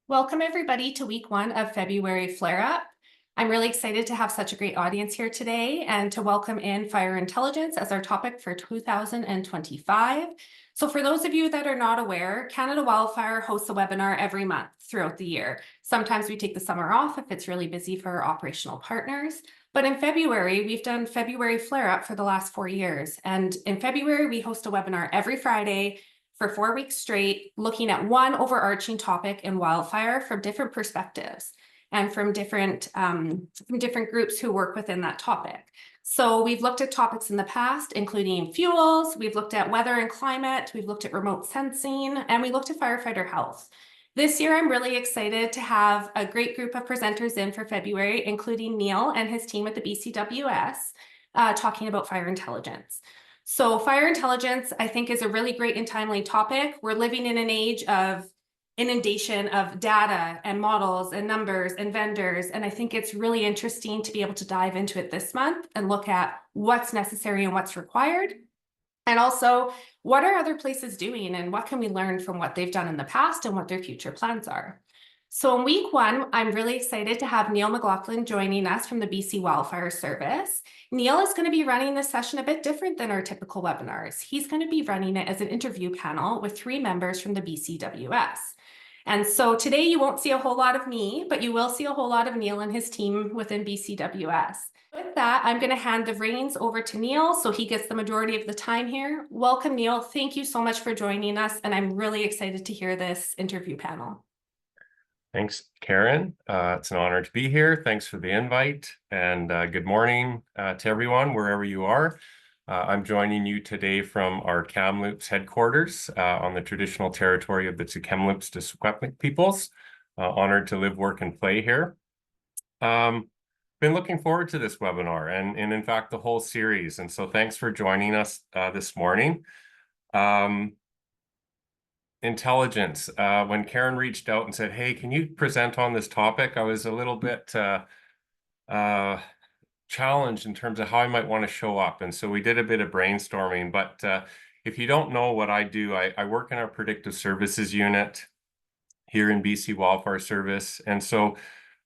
Welcome everybody to week one of February Flare Up. I'm really excited to have such a great audience here today and to welcome in fire intelligence as our topic for 2025. So for those of you that are not aware, Canada Wildfire hosts a webinar every month throughout the year. Sometimes we take the summer off if it's really busy for our operational partners. But in February, we've done February Flare Up for the last 4 years. And in February, we host a webinar every Friday for 4 weeks straight, looking at one overarching topic in wildfire from different perspectives and from different groups who work within that topic. So we've looked at topics in the past, including fuels, we've looked at weather and climate, we've looked at remote sensing, and we looked at firefighter health. This year, I'm really excited to have a great group of presenters in for February, including Neal and his team at the BCWS, talking about fire intelligence. So fire intelligence, I think, is a really great and timely topic. We're living in an age of inundation of data and models and numbers and vendors. And I think it's really interesting to be able to dive into it this month and look at what's necessary and what's required. And also, what are other places doing and what can we learn from what they've done in the past and what their future plans are? So in week one, I'm really excited to have Neal McLoughlin joining us from the BC Wildfire Service. Neal is going to be running this session a bit different than our typical webinars. He's going to be running it as an interview panel with 3 members from the BCWS. And so today you won't see a whole lot of me, but you will see a whole lot of Neal and his team within BCWS. With that, I'm going to hand the reins over to Neal so he gets the majority of the time here. Welcome, Neal. Thank you so much for joining us, and I'm really excited to hear this interview panel. Thanks, Karen. It's an honor to be here. Thanks for the invite, and good morning to everyone, wherever you are. I'm joining you today from our Kamloops headquarters on the traditional territory of the Kamloops Secwepemc peoples. Honored to live, work, and play here. Been looking forward to this webinar and in fact, the whole series. And so thanks for joining us this morning. Intelligence. When Karen reached out and said, hey, can you present on this topic? I was a little bit challenged in terms of how I might want to show up. And so we did a bit of brainstorming. But if you don't know what I do, I work in our Predictive Services unit here in BC Wildfire Service. And so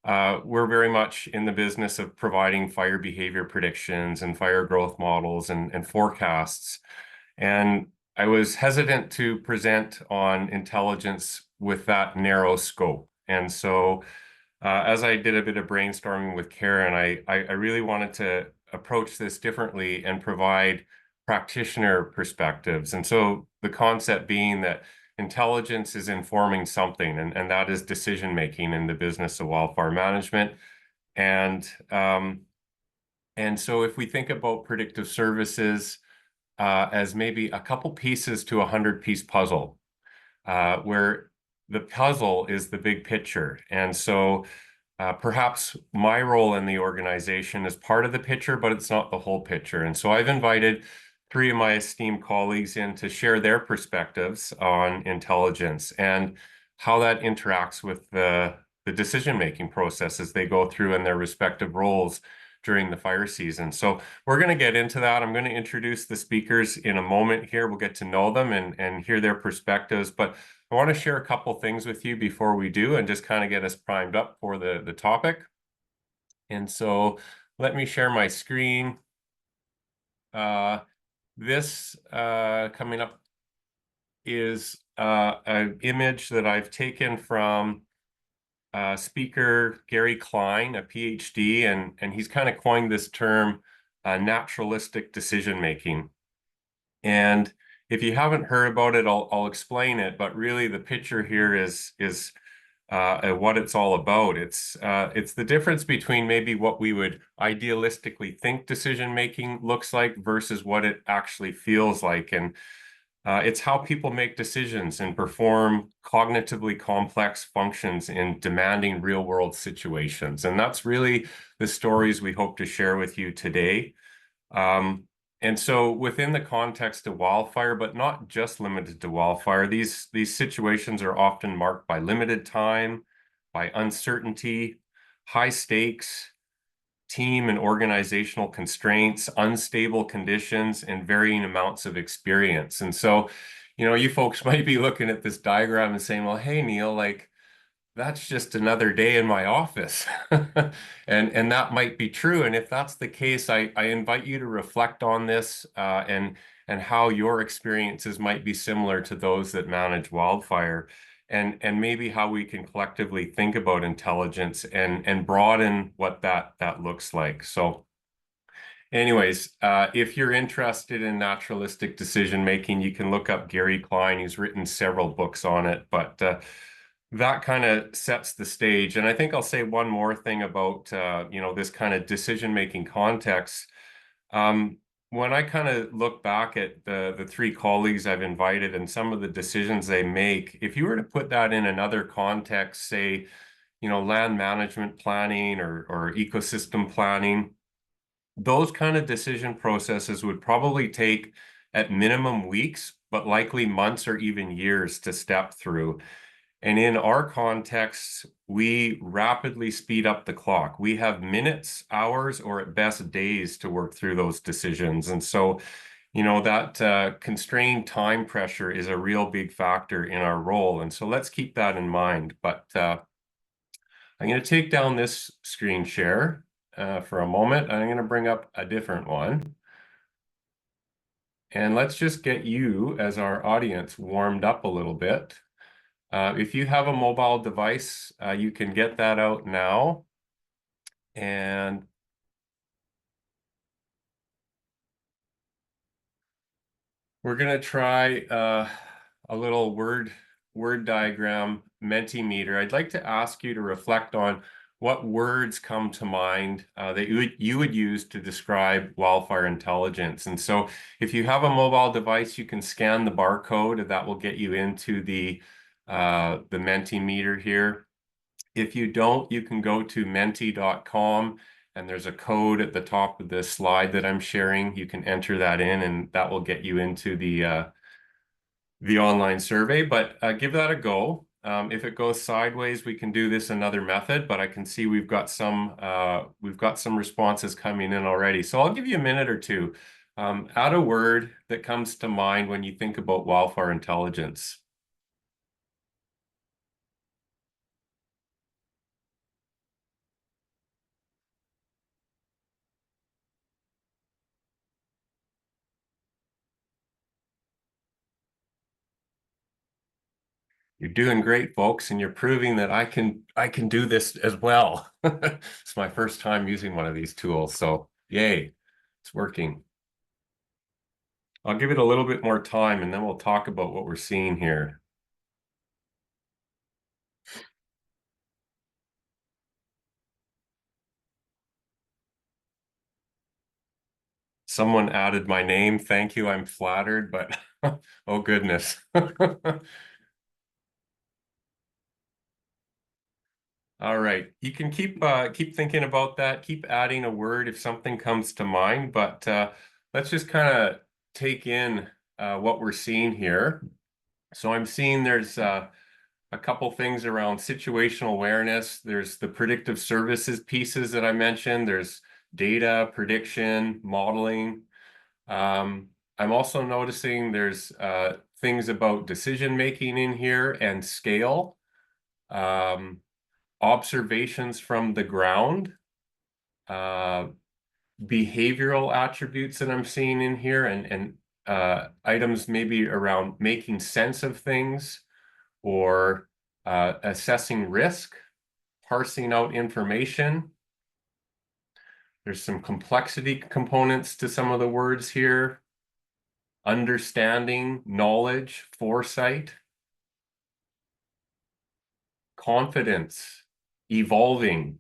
we're very much in the business of providing fire behavior predictions and fire growth models and forecasts. And I was hesitant to present on intelligence with that narrow scope. And so as I did a bit of brainstorming with Karen, I really wanted to approach this differently and provide practitioner perspectives. And so the concept being that intelligence is informing something, and that is decision-making in the business of wildfire management. And so if we think about predictive services, as maybe a couple pieces to 100-piece puzzle, where the puzzle is the big picture. And so perhaps my role in the organization is part of the picture, but it's not the whole picture. And so I've invited 3 of my esteemed colleagues in to share their perspectives on intelligence and how that interacts with the decision-making process as they go through in their respective roles during the fire season. So we're going to get into that. I'm going to introduce the speakers in a moment here. We'll get to know them and hear their perspectives. But I want to share a couple things with you before we do and just kind of get us primed up for the topic. And so let me share my screen. This coming up is an image that I've taken from speaker Gary Klein, a PhD, and he's kind of coined this term naturalistic decision-making. And if you haven't heard about it, I'll explain it, but really the picture here is what it's all about. It's the difference between maybe what we would idealistically think decision-making looks like versus what it actually feels like. And it's how people make decisions and perform cognitively complex functions in demanding real-world situations. And that's really the stories we hope to share with you today. And so within the context of wildfire, but not just limited to wildfire, these situations are often marked by limited time, by uncertainty, high stakes, team and organizational constraints, unstable conditions, and varying amounts of experience. And so, you folks might be looking at this diagram and saying, well, hey, Neal, like that's just another day in my office. And that might be true. And if that's the case, I invite you to reflect on this and how your experiences might be similar to those that manage wildfire, and maybe how we can collectively think about intelligence and broaden what that looks like. So anyways, if you're interested in naturalistic decision making, you can look up Gary Klein. He's written several books on it, but that kind of sets the stage. And I think I'll say one more thing about this kind of decision making context. When I kind of look back at the three colleagues I've invited and some of the decisions they make, if you were to put that in another context, say, land management planning or ecosystem planning, those kind of decision processes would probably take at minimum weeks, but likely months or even years to step through. And in our context, we rapidly speed up the clock. We have minutes, hours, or at best days to work through those decisions. And so, that constrained time pressure is a real big factor in our role. And so let's keep that in mind. But I'm going to take down this screen share for a moment. I'm going to bring up a different one. And let's just get you as our audience warmed up a little bit. If you have a mobile device, you can get that out now. And we're going to try a little word diagram Mentimeter. I'd like to ask you to reflect on what words come to mind that you would use to describe wildfire intelligence. And so if you have a mobile device, you can scan the barcode, and that will get you into the Mentimeter here. If you don't, you can go to menti.com, and there's a code at the top of the slide that I'm sharing. You can enter that in, and that will get you into the online survey. But give that a go. If it goes sideways, we can do this another method, but I can see we've got some responses coming in already. So I'll give you a minute or two. Add a word that comes to mind when you think about wildfire intelligence. You're doing great, folks, and you're proving that I can do this as well. It's my first time using one of these tools, so yay, it's working. I'll give it a little bit more time, and then we'll talk about what we're seeing here. Someone added my name. Thank you. I'm flattered, but oh goodness. All right. You can keep thinking about that. Keep adding a word if something comes to mind, but let's just kind of take in what we're seeing here. So I'm seeing there's a couple things around situational awareness. There's the predictive services pieces that I mentioned. There's data, prediction, modeling. I'm also noticing there's things about decision making in here and scale, observations from the ground, behavioral attributes that I'm seeing in here, and items maybe around making sense of things or assessing risk, parsing out information. There's some complexity components to some of the words here. Understanding, knowledge, foresight, confidence, evolving.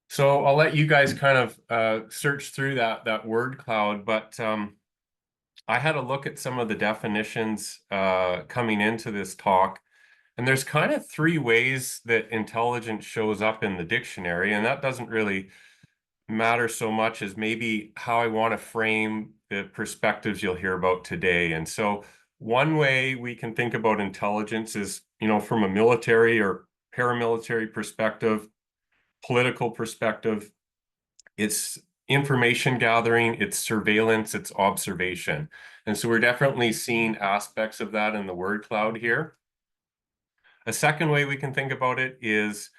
So I'll let you guys kind of search through that word cloud, but I had a look at some of the definitions coming into this talk, and there's kind of three ways that intelligence shows up in the dictionary, and that doesn't really matter so much as maybe how I want to frame the perspectives you'll hear about today. And so one way we can think about intelligence is, from a military or paramilitary perspective, political perspective. It's information gathering, it's surveillance, it's observation. And so we're definitely seeing aspects of that in the word cloud here. A second way we can think about it is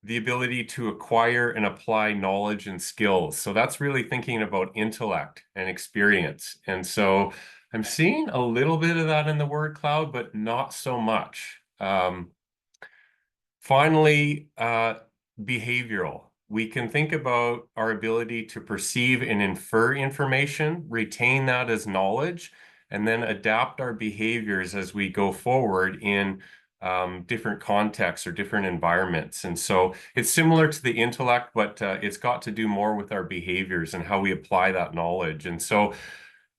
the ability to acquire and apply knowledge and skills. So that's really thinking about intellect and experience. And so I'm seeing a little bit of that in the word cloud, but not so much. Finally, behavioral. We can think about our ability to perceive and infer information, retain that as knowledge, and then adapt our behaviors as we go forward in different contexts or different environments. And so it's similar to the intellect, but it's got to do more with our behaviors and how we apply that knowledge. And so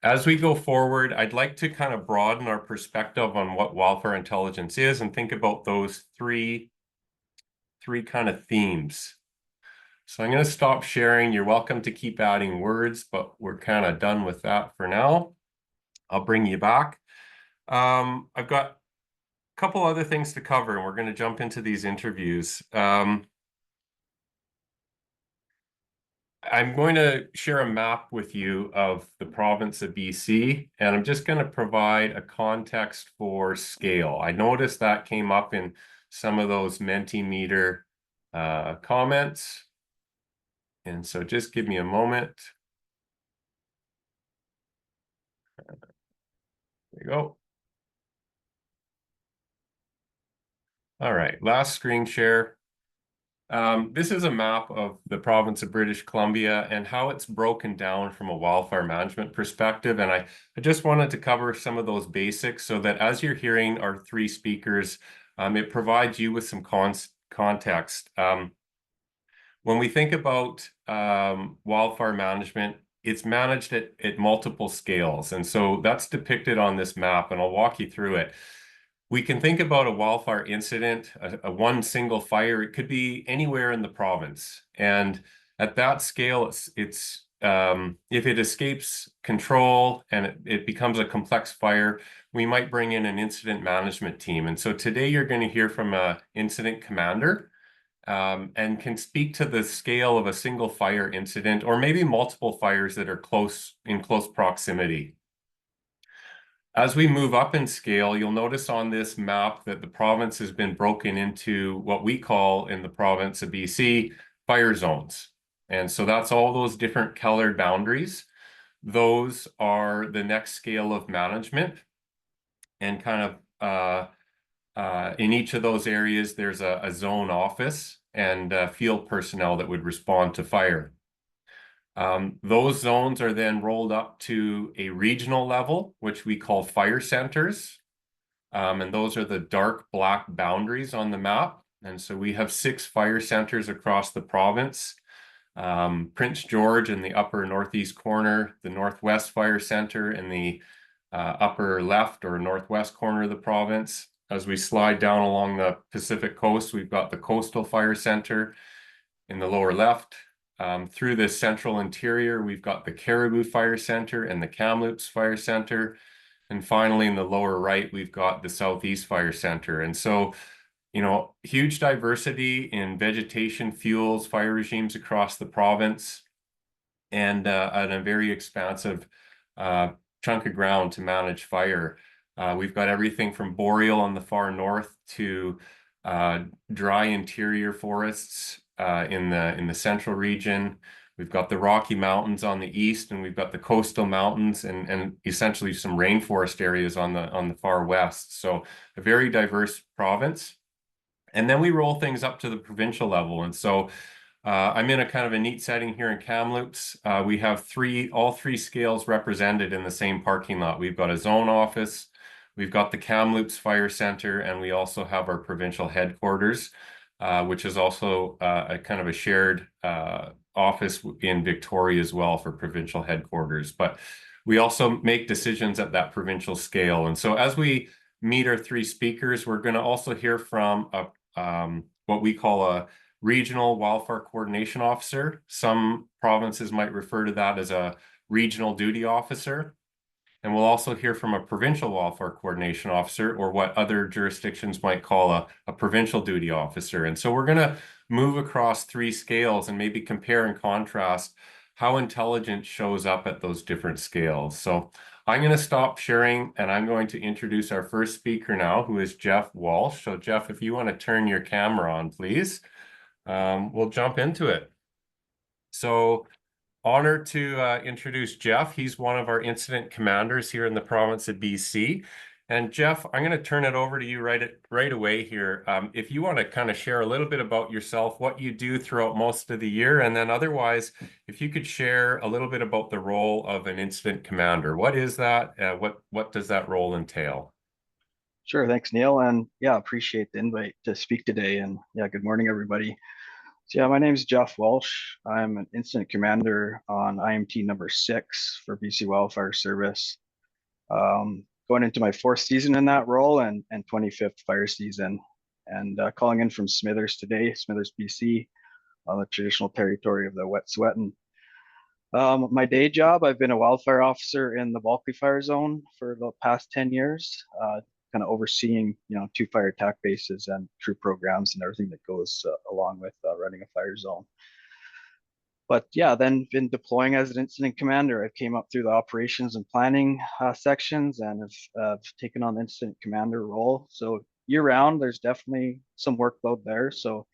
as we go forward, I'd like to kind of broaden our perspective on what wildfire intelligence is and think about those three kind of themes. So I'm going to stop sharing. You're welcome to keep adding words, but we're kind of done with that for now. I'll bring you back. I've got a couple other things to cover, and we're going to jump into these interviews. I'm going to share a map with you of the province of BC, and I'm just going to provide a context for scale. I noticed that came up in some of those Mentimeter comments. And so just give me a moment. There you go. All right, last screen share. This is a map of the province of British Columbia and how it's broken down from a wildfire management perspective. And I just wanted to cover some of those basics so that as you're hearing our three speakers, it provides you with some context. When we think about wildfire management, it's managed at multiple scales. And so that's depicted on this map, and I'll walk you through it. We can think about a wildfire incident, a one single fire. It could be anywhere in the province. And at that scale, it's if it escapes control and it becomes a complex fire, we might bring in an incident management team. And so today you're going to hear from an incident commander and can speak to the scale of a single fire incident or maybe multiple fires that are in close proximity. As we move up in scale, you'll notice on this map that the province has been broken into what we call in the province of BC fire zones. And so that's all those different colored boundaries. Those are the next scale of management. And kind of in each of those areas, there's a zone office and field personnel that would respond to fire. Those zones are then rolled up to a regional level, which we call fire centers. And those are the dark black boundaries on the map. And so we have 6 fire centers across the province. Prince George in the upper northeast corner, the Northwest Fire Center in the upper left or northwest corner of the province. As we slide down along the Pacific coast, we've got the Coastal Fire Center in the lower left. Through the central interior, we've got the Caribou Fire Center and the Kamloops Fire Center. And finally, in the lower right, we've got the Southeast Fire Center. And so, you know, huge diversity in vegetation, fuels, fire regimes across the province, and a very expansive chunk of ground to manage fire. We've got everything from boreal on the far north to dry interior forests in the central region. We've got the Rocky Mountains on the east, and we've got the coastal mountains and essentially some rainforest areas on the far west. So a very diverse province. And then we roll things up to the provincial level. And so I'm in a kind of a neat setting here in Kamloops. We have all three scales represented in the same parking lot. We've got a zone office, we've got the Kamloops Fire Center, and we also have our provincial headquarters, which is also a kind of a shared office in Victoria as well for provincial headquarters. But we also make decisions at that provincial scale. And so as we meet our 3 speakers, we're going to also hear from what we call a regional wildfire coordination officer. Some provinces might refer to that as a regional duty officer. And we'll also hear from a provincial wildfire coordination officer, or what other jurisdictions might call a provincial duty officer. And so we're going to move across 3 scales and maybe compare and contrast how intelligence shows up at those different scales. So I'm going to stop sharing and I'm going to introduce our first speaker now, who is Jeff Walsh. So Jeff, if you want to turn your camera on, please, we'll jump into it. So honored to introduce Jeff. He's one of our incident commanders here in the province of BC. And Jeff, I'm going to turn it over to you right away here. If you want to kind of share a little bit about yourself, what you do throughout most of the year, and then otherwise, if you could share a little bit about the role of an incident commander. What is that? What does that role entail? Sure, thanks, Neal, and yeah, appreciate the invite to speak today. And yeah, good morning, everybody. So yeah, my name is Jeff Walsh. I'm an incident commander on IMT number 6 for BC Wildfire Service. Going into my 4th season in that role and 25th fire season, and calling in from Smithers today, Smithers, BC, on the traditional territory of the Wet'suwet'en. My day job, I've been a wildfire officer in the Bulkley Fire Zone for the past 10 years, kind of overseeing, 2 fire attack bases and crew programs and everything that goes along with running a fire zone. But yeah, then been deploying as an incident commander. I came up through the operations and planning sections and have taken on the incident commander role. So year round, there's definitely some workload there. So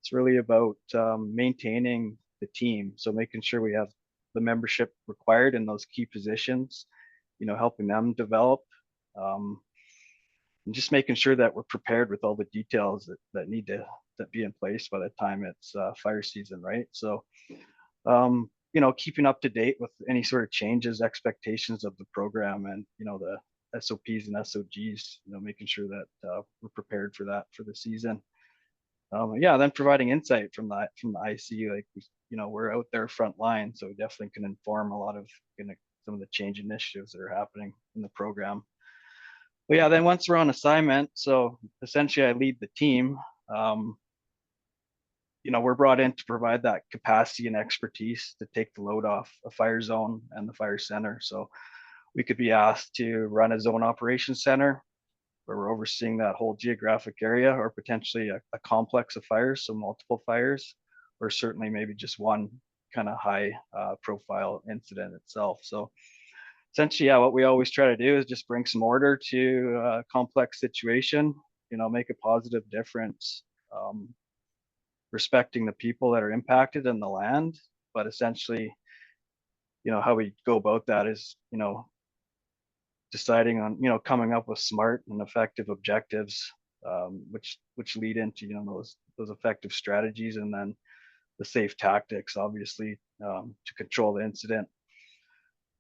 it's really about maintaining the team. So making sure we have the membership required in those key positions, helping them develop, and just making sure that we're prepared with all the details that need to be in place by the time it's fire season, right? So keeping up to date with any sort of changes, expectations of the program, and the SOPs and SOGs, making sure that we're prepared for that for the season. Then providing insight from the IC, like we're out there front line, so we definitely can inform a lot of some of the change initiatives that are happening in the program. But yeah, then once we're on assignment, so essentially I lead the team. We're brought in to provide that capacity and expertise to take the load off a fire zone and the fire center. So we could be asked to run a zone operations center where we're overseeing that whole geographic area, or potentially a complex of fires, so multiple fires, or certainly maybe just one kind of high profile incident itself. So essentially, yeah, what we always try to do is just bring some order to a complex situation, make a positive difference, respecting the people that are impacted and the land. But essentially, how we go about that is, deciding on, coming up with smart and effective objectives, which lead into, those effective strategies, and then the safe tactics, obviously, to control the incident,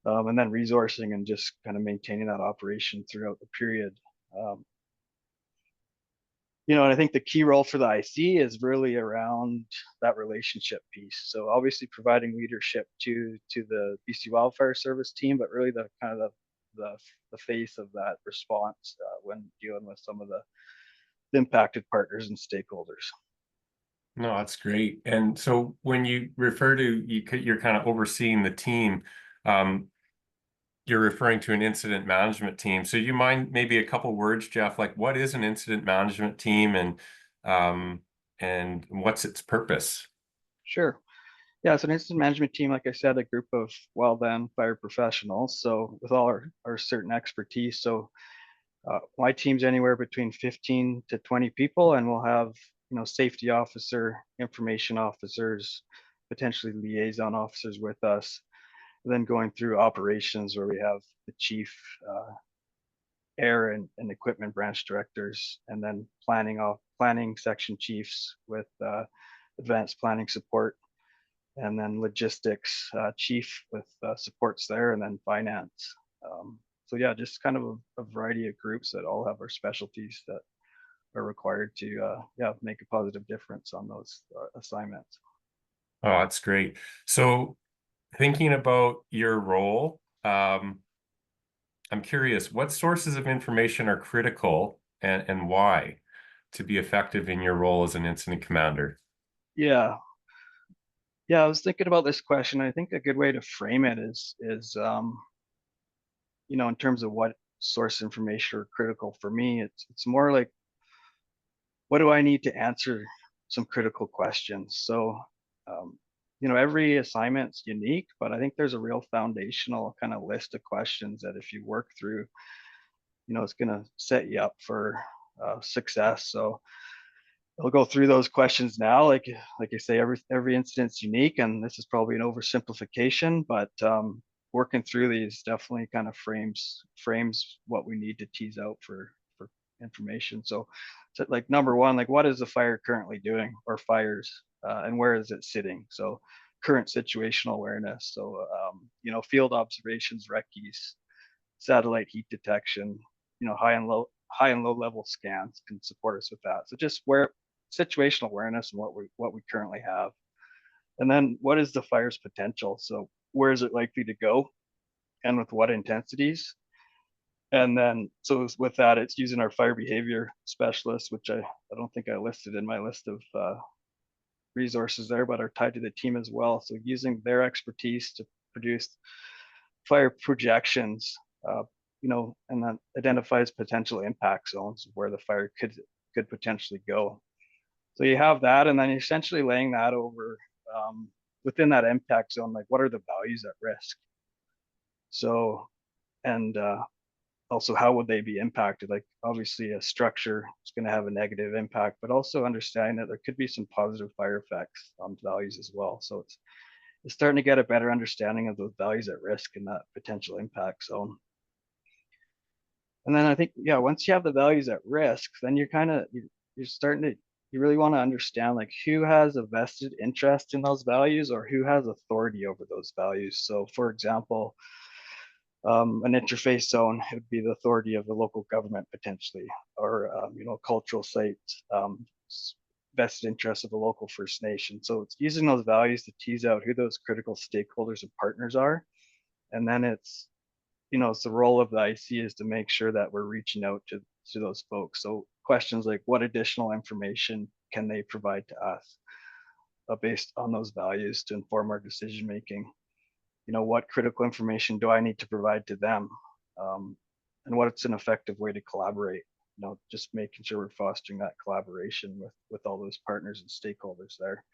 and then resourcing and just kind of maintaining that operation throughout the period. And I think the key role for the IC is really around that relationship piece. So obviously providing leadership to the BC Wildfire Service team, but really the kind of the face of that response when dealing with some of the impacted partners and stakeholders. No, that's great. And so when you refer to you're kind of overseeing the team, you're referring to an incident management team. So you mind maybe a couple words, Jeff, like what is an incident management team and what's its purpose? Sure. Yeah, so an incident management team, like I said, a group of wildland fire professionals. So with all our certain expertise. So my team's anywhere between 15 to 20 people, and we'll have, safety officer, information officers, potentially liaison officers with us. And then going through operations where we have the chief, air and equipment branch directors, and then planning section chiefs with advanced planning support, and then logistics chief with supports there, and then finance. So yeah, just kind of a variety of groups that all have our specialties that are required to make a positive difference on those assignments. Oh, that's great. So thinking about your role, I'm curious, what sources of information are critical and why to be effective in your role as an incident commander? Yeah, I was thinking about this question. I think a good way to frame it is in terms of what source information are critical for me. It's more like, what do I need to answer some critical questions? So every assignment's unique, but I think there's a real foundational kind of list of questions that if you work through, it's going to set you up for success. So I'll go through those questions now. Like I say, every incident's unique, and this is probably an oversimplification, but working through these definitely kind of frames what we need to tease out for information. So like number one, like what is the fire currently doing, or fires, and where is it sitting? So current situational awareness. So field observations, recce's, satellite heat detection, high and low level scans can support us with that. So just where situational awareness and what we currently have. And then what is the fire's potential? So where is it likely to go, and with what intensities? And then, so with that, it's using our fire behavior specialists, which I don't think I listed in my list of resources there, but are tied to the team as well. So using their expertise to produce fire projections, and then identifies potential impact zones where the fire could potentially go. So you have that, and then you're essentially laying that over within that impact zone, like what are the values at risk? So, and also how would they be impacted? Like obviously a structure is going to have a negative impact, but also understanding that there could be some positive fire effects on values as well. So it's starting to get a better understanding of those values at risk and that potential impact zone. And then I think, once you have the values at risk, then you're starting to, you really want to understand like who has a vested interest in those values, or who has authority over those values. So for example, an interface zone, it would be the authority of the local government potentially, or cultural site, vested interest of the local First Nation. So it's using those values to tease out who those critical stakeholders and partners are. And then it's the role of the IC is to make sure that we're reaching out to those folks. So questions like what additional information can they provide to us based on those values to inform our decision making? What critical information do I need to provide to them? And what's an effective way to collaborate? Just making sure we're fostering that collaboration with all those partners and stakeholders there.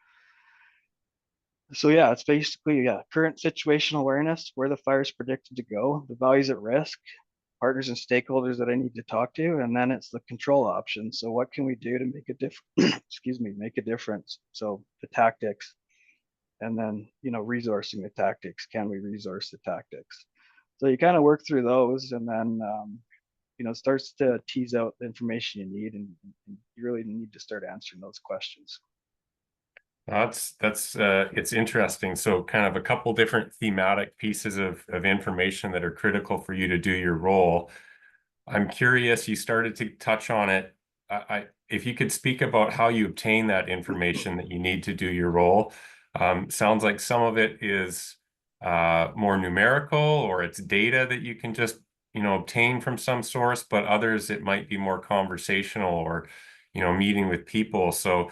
So it's basically current situational awareness, where the fire is predicted to go, the values at risk, partners and stakeholders that I need to talk to, and then it's the control option. So what can we do to make a difference? Make a difference. So the tactics, and then resourcing the tactics. Can we resource the tactics? So you kind of work through those, and then it starts to tease out the information you need, and you really need to start answering those questions. That's it's interesting. So kind of a couple different thematic pieces of information that are critical for you to do your role. I'm curious, you started to touch on it. If you could speak about how you obtain that information that you need to do your role. Sounds like some of it is more numerical, or it's data that you can just obtain from some source, but others it might be more conversational, or meeting with people. So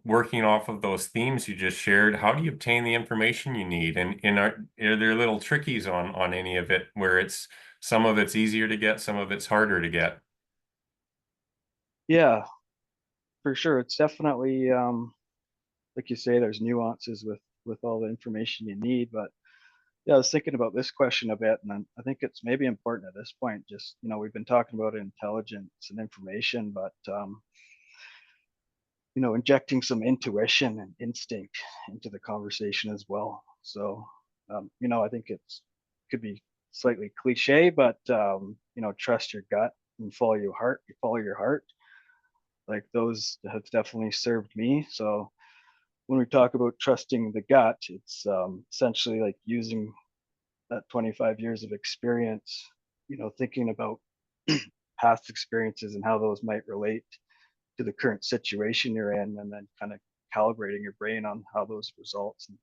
working off of those themes you just shared, how do you obtain the information you need? And are there little trickies on any of it, where some of it's easier to get, some of it's harder to get? Yeah, for sure. It's definitely like you say, there's nuances with all the information you need. But I was thinking about this question a bit, and I think it's maybe important at this point. Just we've been talking about intelligence and information, but injecting some intuition and instinct into the conversation as well. So I think could be slightly cliche, but trust your gut and follow your heart. You follow your heart. Like those have definitely served me. So when we talk about trusting the gut, it's essentially like using that 25 years of experience, thinking about past experiences and how those might relate to the current situation you're in, and then kind of calibrating your brain on how those results, and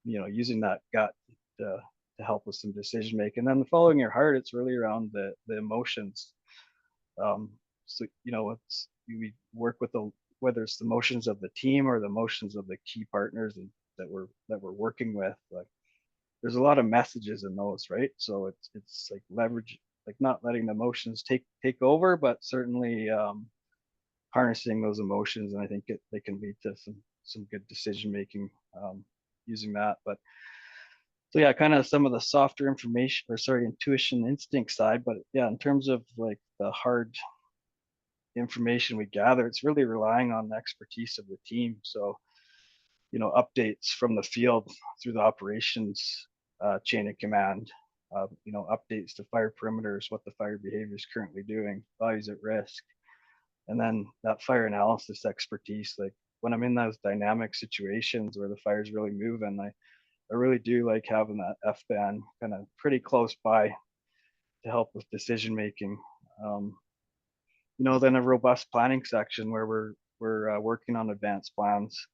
using that gut to help with some decision making. And then following your heart, it's really around the emotions. So we work with whether it's the emotions of the team or the emotions of the key partners that we're working with. Like there's a lot of messages in those, right? So it's like leverage, like not letting the emotions take over, but certainly harnessing those emotions. And I think they can lead to some good decision making using that. But so yeah, kind of some of the softer information, or sorry, intuition, instinct side. But yeah, in terms of like the hard information we gather, it's really relying on the expertise of the team. So, you know, updates from the field through the operations chain of command, you know, updates to fire perimeters, what the fire behavior is currently doing, values at risk. And then that fire analysis expertise, like when I'm in those dynamic situations where the fire's really moving, I really do like having that F-band kind of pretty close by to help with decision making. You know, then a robust planning section where we're working on advanced plans,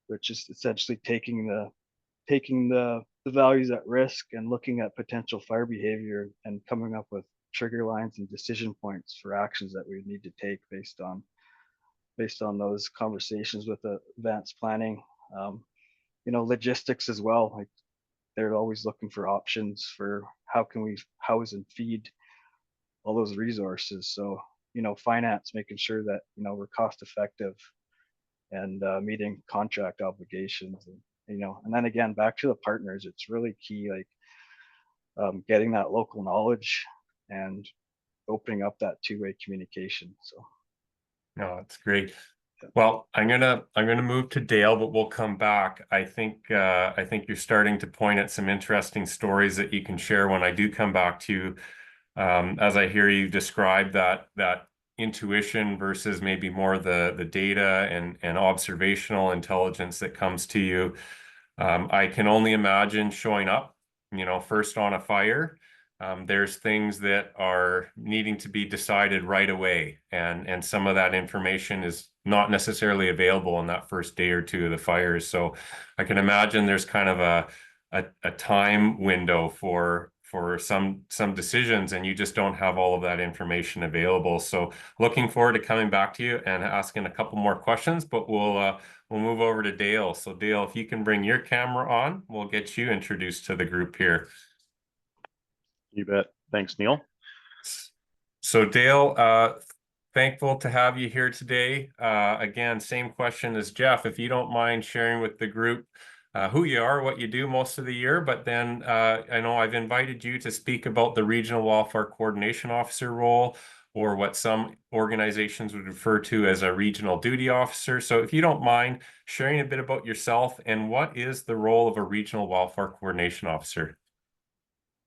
which is essentially taking the values at risk and looking at potential fire behavior and coming up with trigger lines and decision points for actions that we need to take based on those conversations with the advanced planning. You know, logistics as well. Like they're always looking for options for how can we house and feed all those resources. So, you know, finance, making sure that, you know, we're cost effective and meeting contract obligations, and, you know, and then again, back to the partners, it's really key, like getting that local knowledge and opening up that two-way communication. So No, that's great. Well, I'm gonna move to Dale, but we'll come back. I think you're starting to point at some interesting stories that you can share when I do come back to you. As I hear you describe that intuition versus maybe more the data and observational intelligence that comes to you. I can only imagine showing up, you know, first on a fire. There's things that are needing to be decided right away, and some of that information is not necessarily available in that first day or two of the fires. So I can imagine there's kind of a time window for some decisions, and you just don't have all of that information available. So looking forward to coming back to you and asking a couple more questions, but we'll move over to Dale. So Dale, if you can bring your camera on, we'll get you introduced to the group here. You bet. Thanks, Neal. So Dale, thankful to have you here today. Again, same question as Jeff. If you don't mind sharing with the group who you are, what you do most of the year, but then I know I've invited you to speak about the Regional Wildfire Coordination Officer role, or what some organizations would refer to as a regional duty officer. So if you don't mind sharing a bit about yourself and what is the role of a Regional Wildfire Coordination Officer?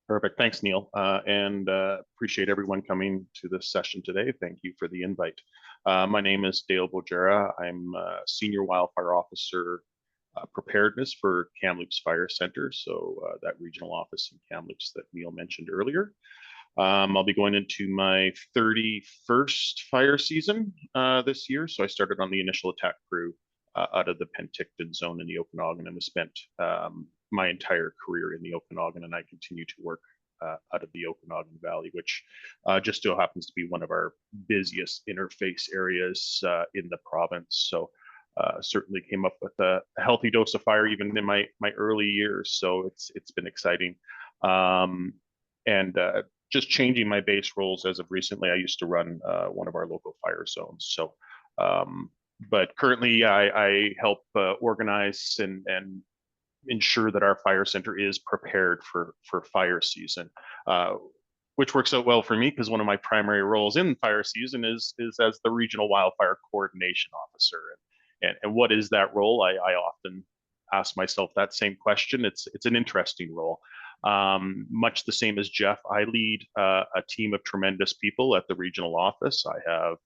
Perfect. Thanks, Neal. And appreciate everyone coming to this session today. Thank you for the invite. My name is Dale Bojahra. I'm a Senior Wildfire Officer Preparedness for Kamloops Fire Center. So that regional office in Kamloops that Neal mentioned earlier. I'll be going into my 31st fire season this year. So I started on the initial attack crew out of the Penticton zone in the Okanagan, and have spent my entire career in the Okanagan, and I continue to work out of the Okanagan Valley, which just still happens to be one of our busiest interface areas in the province. So certainly came up with a healthy dose of fire even in my early years. So it's been exciting. And just changing my base roles as of recently. I used to run one of our local fire zones. So, but currently I help organize and ensure that our fire center is prepared for fire season, which works out well for me because one of my primary roles in fire season is as the Regional Wildfire Coordination Officer. And what is that role? I often ask myself that same question. It's an interesting role. Much the same as Jeff, I lead a team of tremendous people at the regional office. I have,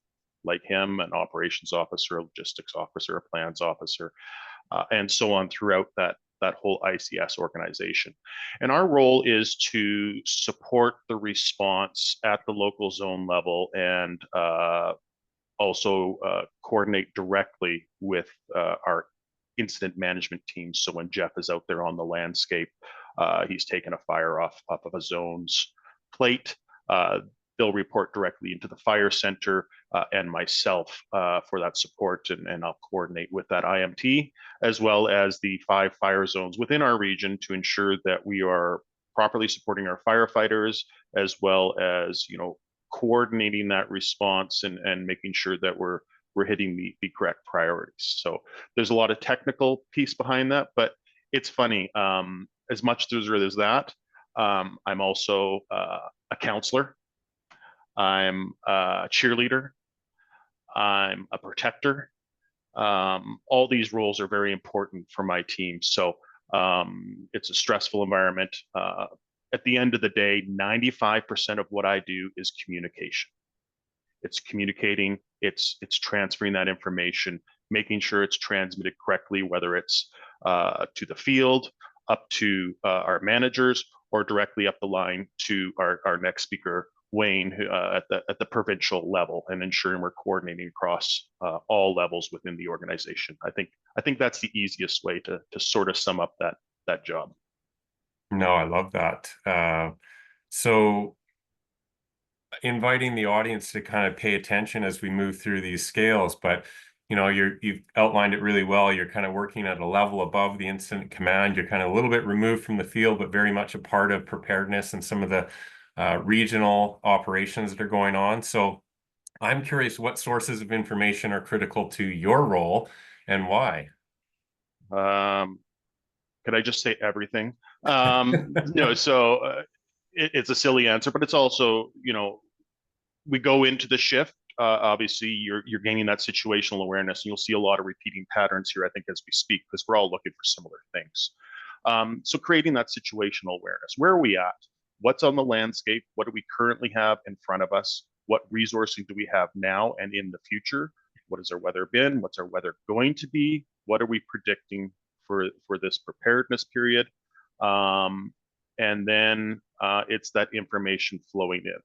like him, an operations officer, a logistics officer, a plans officer, and so on throughout that whole ICS organization. And our role is to support the response at the local zone level, and also coordinate directly with our incident management team. So when Jeff is out there on the landscape, he's taken a fire off of a zone's plate, they'll report directly into the fire center and myself for that support, and I'll coordinate with that IMT, as well as the 5 fire zones within our region to ensure that we are properly supporting our firefighters, as well as, you know, coordinating that response and making sure that we're hitting the correct priorities. So there's a lot of technical piece behind that, but it's funny. As much as there is that, I'm also a counselor. I'm a cheerleader. I'm a protector. All these roles are very important for my team. So it's a stressful environment. At the end of the day, 95% of what I do is communication. It's communicating, it's transferring that information, making sure it's transmitted correctly, whether it's to the field, up to our managers, or directly up the line to our next speaker, Wayne, at the provincial level, and ensuring we're coordinating across all levels within the organization. I think that's the easiest way to sort of sum up that job. No, I love that. So inviting the audience to kind of pay attention as we move through these scales, but you've outlined it really well. You're kind of working at a level above the incident command. You're kind of a little bit removed from the field, but very much a part of preparedness and some of the regional operations that are going on. So I'm curious, what sources of information are critical to your role and why? Could I just say everything? No, so it's a silly answer, but it's also, we go into the shift. Obviously, you're gaining that situational awareness, and you'll see a lot of repeating patterns here, I think, as we speak, because we're all looking for similar things. So creating that situational awareness. Where are we at? What's on the landscape? What do we currently have in front of us? What resourcing do we have now and in the future? What has our weather been? What's our weather going to be? What are we predicting for this preparedness period? And then it's that information flowing in.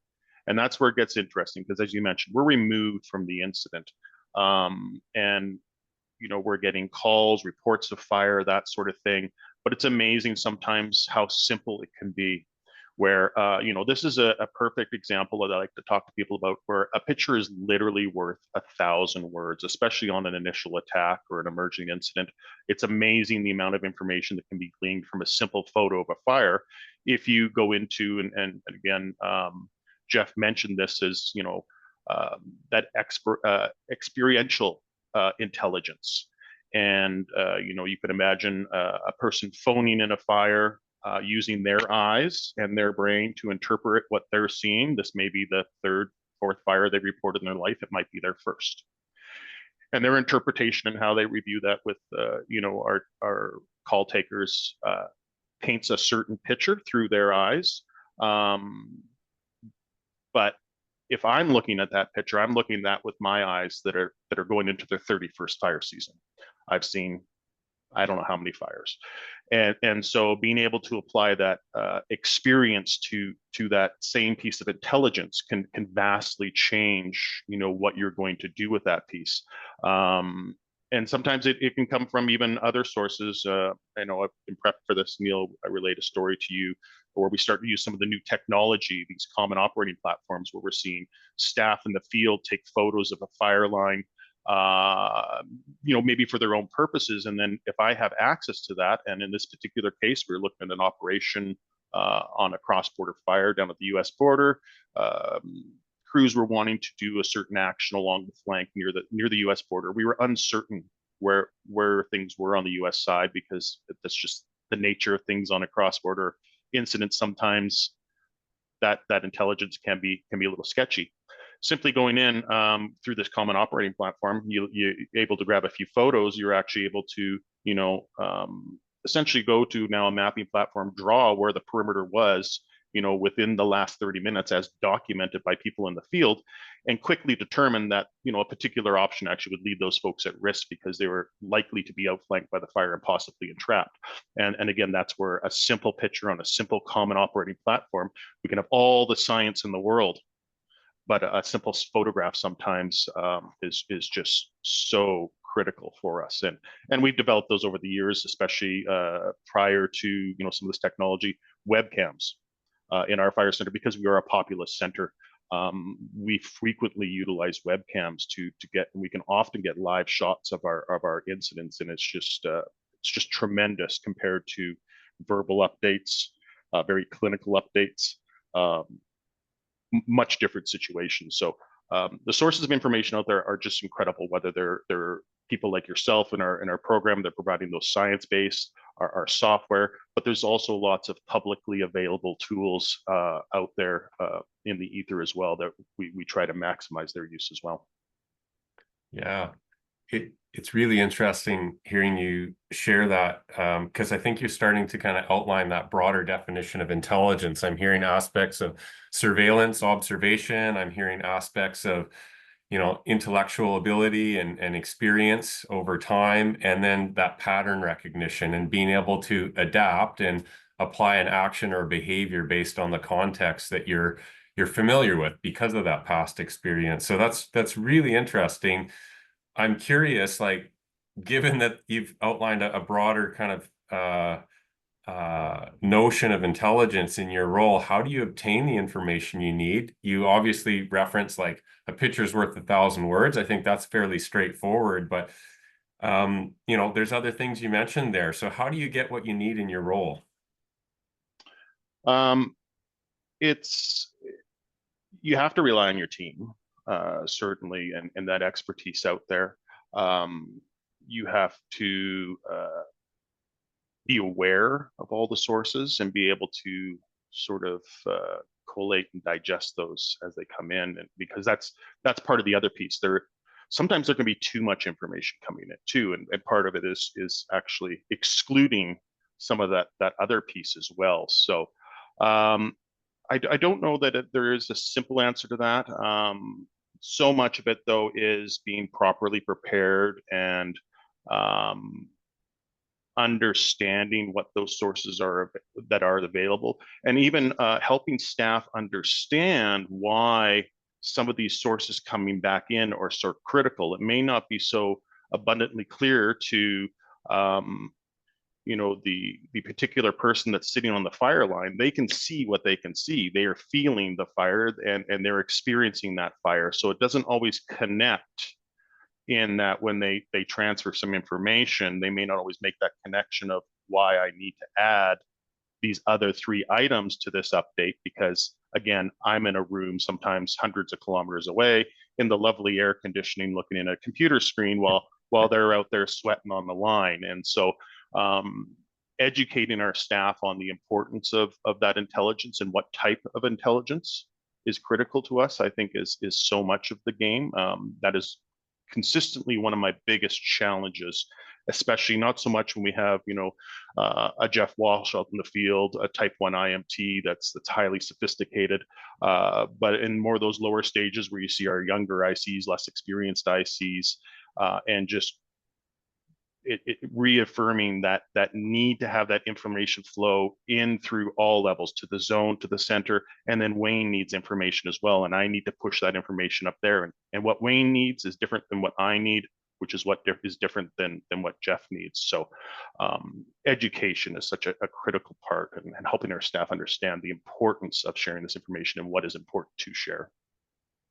And that's where it gets interesting, because as you mentioned, we're removed from the incident. And we're getting calls, reports of fire, that sort of thing. But it's amazing sometimes how simple it can be, where, this is a perfect example that I like to talk to people about, where a picture is literally worth 1,000 words, especially on an initial attack or an emerging incident. It's amazing the amount of information that can be gleaned from a simple photo of a fire. If you go into, and again, Jeff mentioned this as, that experiential intelligence. And, you could imagine a person phoning in a fire, using their eyes and their brain to interpret what they're seeing. This may be the third, fourth fire they've reported in their life. It might be their first. And their interpretation and how they review that with, our call takers paints a certain picture through their eyes. But if I'm looking at that picture, I'm looking at that with my eyes that are going into their 31st fire season. I've seen, I don't know how many fires. And so being able to apply that experience to that same piece of intelligence can vastly change, what you're going to do with that piece. And sometimes it can come from even other sources. I know in prep for this, Neal, I relayed a story to you where we start to use some of the new technology, these common operating platforms, where we're seeing staff in the field take photos of a fire line, maybe for their own purposes. And then if I have access to that, and in this particular case, we're looking at an operation on a cross-border fire down at the US border. Crews were wanting to do a certain action along the flank near the US border. We were uncertain where things were on the US side, because that's just the nature of things on a cross-border incident. Sometimes that intelligence can be a little sketchy. Simply going in through this common operating platform, you're able to grab a few photos. You're actually able to, essentially go to now a mapping platform, draw where the perimeter was, within the last 30 minutes as documented by people in the field, and quickly determine that, a particular option actually would leave those folks at risk because they were likely to be outflanked by the fire and possibly entrapped. And again, that's where a simple picture on a simple common operating platform, we can have all the science in the world, but a simple photograph sometimes is just so critical for us. And we've developed those over the years, especially prior to some of this technology, webcams in our fire center, because we are a populous center. We frequently utilize webcams to get, and we can often get live shots of our incidents, and it's just tremendous compared to verbal updates, very clinical updates. Much different situations. So the sources of information out there are just incredible, whether they're people like yourself in our program, they're providing those science-based, our software, but there's also lots of publicly available tools out there in the ether as well that we try to maximize their use as well. Yeah, it's really interesting hearing you share that, because I think you're starting to kind of outline that broader definition of intelligence. I'm hearing aspects of surveillance, observation. I'm hearing aspects of, you know, intellectual ability and experience over time, and then that pattern recognition and being able to adapt and apply an action or behavior based on the context that you're familiar with because of that past experience. So that's really interesting. I'm curious, like, given that you've outlined a broader kind of notion of intelligence in your role, how do you obtain the information you need? You obviously reference like a picture's worth 1,000 words. I think that's fairly straightforward, but you know, there's other things you mentioned there. So how do you get what you need in your role? You have to rely on your team, certainly, and that expertise out there. You have to be aware of all the sources and be able to sort of collate and digest those as they come in, and because that's part of the other piece. Sometimes there can be too much information coming in too, and part of it is actually excluding some of that other piece as well. So I don't know that there is a simple answer to that. So much of it, though, is being properly prepared and understanding what those sources are that are available, and even helping staff understand why some of these sources coming back in are so critical. It may not be so abundantly clear to you know, the particular person that's sitting on the fire line. They can see what they can see. They are feeling the fire and they're experiencing that fire. So it doesn't always connect in that when they transfer some information, they may not always make that connection of why I need to add these other 3 items to this update, because again, I'm in a room sometimes hundreds of kilometers away in the lovely air conditioning, looking in a computer screen while they're out there sweating on the line. And so educating our staff on the importance of that intelligence and what type of intelligence is critical to us, I think is so much of the game. That is consistently one of my biggest challenges, especially not so much when we have, you know, a Jeff Walsh out in the field, a type 1 IMT that's highly sophisticated, but in more of those lower stages where you see our younger ICs, less experienced ICs, and just reaffirming that need to have that information flow in through all levels, to the zone, to the center, and then Wayne needs information as well, and I need to push that information up there, and what Wayne needs is different than what I need, which is what is different than what Jeff needs. So education is such a critical part, and helping our staff understand the importance of sharing this information and what is important to share.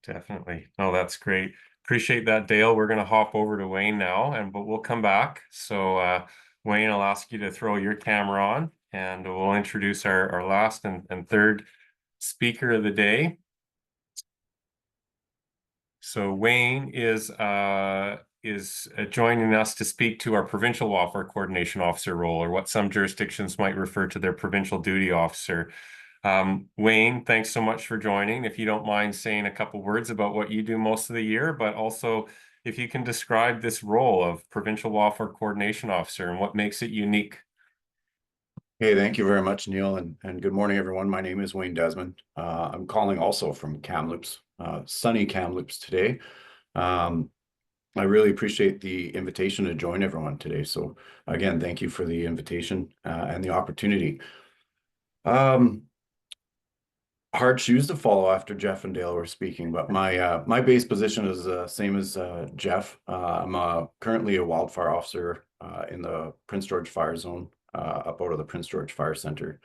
Definitely. Oh, that's great. Appreciate that, Dale. We're going to hop over to Wayne now, but we'll come back. So Wayne, I'll ask you to throw your camera on, and we'll introduce our last and third speaker of the day. So Wayne is joining us to speak to our Provincial Wildfire Coordination Officer role, or what some jurisdictions might refer to their Provincial Duty Officer. Wayne, thanks so much for joining. If you don't mind saying a couple words about what you do most of the year, but also if you can describe this role of Provincial Wildfire Coordination Officer and what makes it unique. Hey, thank you very much, Neil, and good morning, everyone. My name is Wayne Desmond. I'm calling also from Kamloops, sunny Kamloops today. I really appreciate the invitation to join everyone today. So again, thank you for the invitation and the opportunity. Hard shoes to follow after Jeff and Dale were speaking, but my base position is the same as Jeff. I'm currently a wildfire officer in the Prince George Fire Zone up out of the Prince George Fire Center.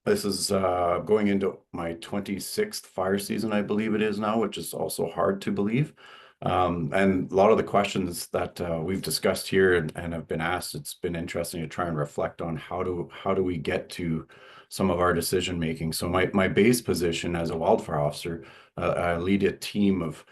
This is going into my 26th fire season, I believe it is now, which is also hard to believe. And a lot of the questions that we've discussed here and have been asked, it's been interesting to try and reflect on how do we get to some of our decision making. So my base position as a wildfire officer, I lead a team of